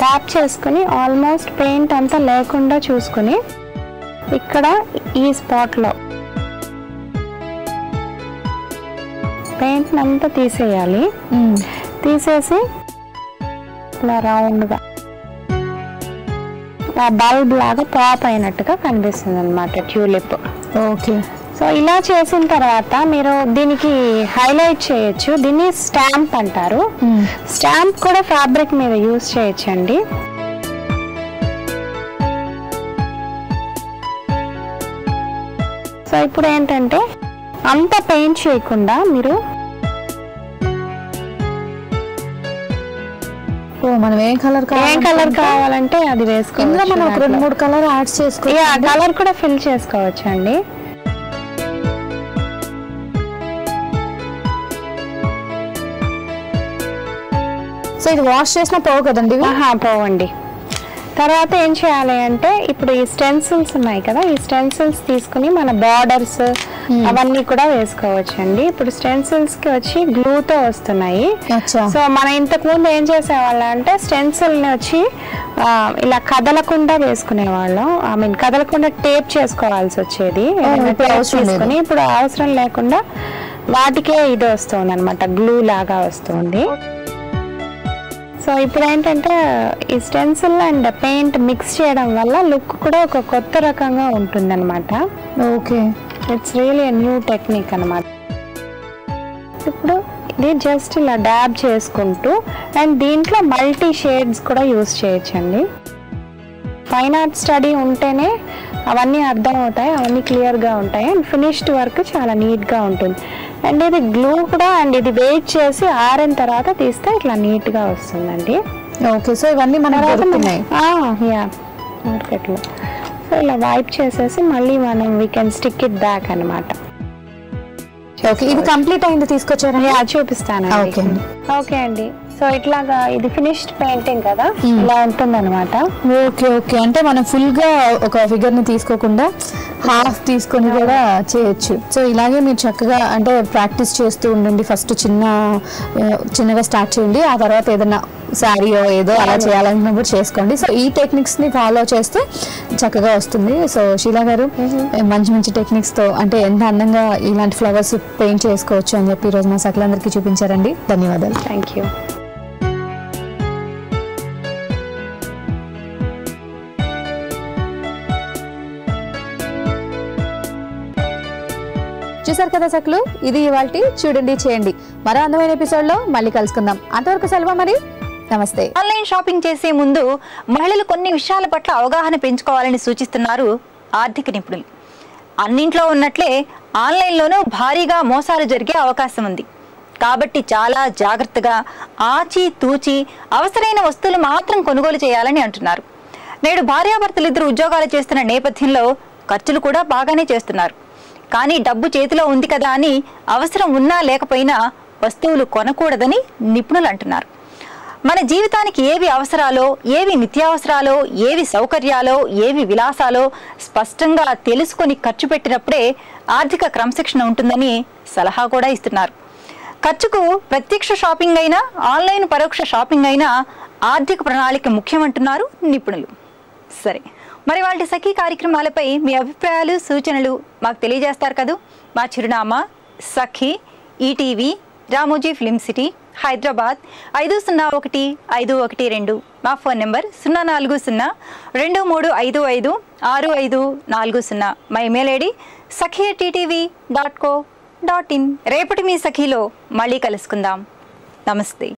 ట్యాప్ చేసుకుని ఆల్మోస్ట్ పెయింట్ అంతా లేకుండా చూసుకుని ఇక్కడ ఈ స్పాట్లో పెయింట్ అంతా తీసేయాలి. తీసేసి ఇలా రౌండ్గా బల్బ్ లాగా పాప్ అయినట్టుగా కనిపిస్తుంది అనమాట ట్యూలిప్. ఓకే. సో ఇలా చేసిన తర్వాత మీరు దీనికి హైలైట్ చేయొచ్చు. దీన్ని స్టాంప్ అంటారు. స్టాంప్ కూడా ఫ్యాబ్రిక్ మీద యూజ్ చేయొచ్చండి. సో ఇప్పుడు ఏంటంటే అంత పెయింట్ చేయకుండా మీరు మనం ఏ కలర్ కావాలంటే అది వేసుకోవచ్చు. ఇందులో మనం ఒక 2-3 కలర్ యాడ్ చేసుకోవచ్చు. ఆ కలర్ కూడా ఫిల్ చేసుకోవచ్చు అండి. సో ఇది వాష్ చేసినా పోవు కదండి? పోవండి. తర్వాత ఏం చేయాలి అంటే ఇప్పుడు ఈ స్టెన్సిల్స్ ఉన్నాయి కదా, ఈ స్టెన్సిల్స్ తీసుకుని మన బార్డర్స్ అవన్నీ కూడా వేసుకోవచ్చు అండి. ఇప్పుడు స్టెన్సిల్స్ కి వచ్చి గ్లూతో వస్తున్నాయి. సో మనం ఇంతకు ముందు ఏం చేసేవాళ్ళం అంటే స్టెన్సిల్ ని వచ్చి ఇలా కదలకుండా వేసుకునేవాళ్ళం. ఐ మీన్ కదలకుండా టేప్ చేసుకోవాల్సి వచ్చేది. తీసుకుని ఇప్పుడు అవసరం లేకుండా వాటికే ఇది వస్తుంది అనమాట, గ్లూ లాగా వస్తుంది. సో ఇప్పుడు ఏంటంటే ఈ స్టెన్సిల్ అండ్ పెయింట్ మిక్స్ చేయడం వల్ల లుక్ కూడా ఒక కొత్త రకంగా ఉంటుంది అనమాట. Okay. It's really new technique అనమాట. ఇప్పుడు ఇది జస్ట్ ఇలా డాబ్ చేసుకుంటూ, అండ్ దీంట్లో మల్టీ షేడ్స్ కూడా యూజ్ చేయొచ్చండి. ఫైన్ ఆర్ట్ స్టడీ ఉంటేనే అవన్నీ అర్థం అవుతాయి, అవన్నీ క్లియర్గా ఉంటాయి, అండ్ ఫినిష్డ్ వర్క్ చాలా నీట్గా ఉంటుంది. అండ్ ఇది గ్లూ కూడా, అండ్ ఇది వెయిట్ చేసి ఆరిన తర్వాత తీస్తే ఇట్లా నీట్గా వస్తుందండి. ఓకే. సో ఇవన్నీ మనకు దొరుకుతున్నాయి మార్కెట్లో. సో ఇలా వైప్ చేసేసి మళ్ళీ మనం we can stick it back అనమాట. ఓకే. ఇది కంప్లీట్ అయింది, తీసుకొచ్చారా? చూపిస్తాను. ఓకే అండి. సో ఇట్లాగా ఇది ఫినిష్డ్ పెయింటింగ్ కదా, ఇలా ఉంటుంది అనమాట. ఓకే. ఓకే. అంటే మనం ఫుల్ గా ఒక ఫిగర్ ని తీసుకోకుండా హాఫ్ తీసుకొని కూడా చేయొచ్చు. సో ఇలాగే మీరు చక్కగా అంటే ప్రాక్టీస్ చేస్తూ ఉండండి. ఫస్ట్ చిన్నగా స్టార్ట్ చేయండి, ఆ తర్వాత ఏదైనా శారీయో ఏదో అలా చేయాలనుకున్నప్పుడు చేసుకోండి. సో ఈ టెక్నిక్స్ ని ఫాలో చేస్తే చక్కగా వస్తుంది. సో షీలా గారు మంచి మంచి టెక్నిక్స్ తో అంటే ఎంత అందంగా ఇలాంటి ఫ్లవర్స్ పెయింట్ చేసుకోవచ్చు అని చెప్పి ఈరోజు మా సకలందరికీ చూపించారండి. ధన్యవాదాలు. Thank you. చూసారు కదా సకులు, ఇది ఇవాల్టి చూడండి చేయండి. మరో అందమైన ఎపిసోడ్లో మళ్ళీ కలుసుకుందాం. అంతవరకు సెలవు మరి. నమస్తే. ఆన్లైన్ షాపింగ్ చేసే ముందు మహిళలు కొన్ని విషయాల పట్ల అవగాహన పెంచుకోవాలని సూచిస్తున్నారు ఆర్థిక నిపుణులు. అన్నింట్లో ఉన్నట్లే ఆన్లైన్లోనూ భారీగా మోసాలు జరిగే అవకాశం ఉంది. కాబట్టి చాలా జాగ్రత్తగా ఆచి తూచి అవసరమైన వస్తువులు మాత్రం కొనుగోలు చేయాలని అంటున్నారు. నేడు భార్యాభర్తలు ఇద్దరు ఉద్యోగాలు చేస్తున్న నేపథ్యంలో ఖర్చులు కూడా బాగానే చేస్తున్నారు. కానీ డబ్బు చేతిలో ఉంది కదా అని అవసరం ఉన్నా లేకపోయినా వస్తువులు కొనకూడదని నిపుణులు అంటున్నారు. మన జీవితానికి ఏవి అవసరాలో, ఏవి నిత్యావసరాలో, ఏవి సౌకర్యాలో, ఏవి విలాసాలో స్పష్టంగా తెలుసుకొని ఖర్చు పెట్టినప్పుడే ఆర్థిక క్రమశిక్షణ ఉంటుందని సలహా కూడా ఇస్తున్నారు. ఖర్చుకు ప్రత్యక్ష షాపింగ్ అయినా, ఆన్లైన్ పరోక్ష షాపింగ్ అయినా ఆర్థిక ప్రణాళిక ముఖ్యమంటున్నారు నిపుణులు. సరే, మరి వాళ్ళ సఖీ కార్యక్రమాలపై మీ అభిప్రాయాలు, సూచనలు మాకు తెలియజేస్తారు కదా. మా చిరునామా Sakhi, ETV, Ramoji film city, Hyderabad 501512. మా ఫోన్ నెంబర్ 04023556540. మా ఇమెయిల్ ఐడి sakhi@ttv.co.in. రేపటి మీ సఖీలో మళ్ళీ కలుసుకుందాం. నమస్తే.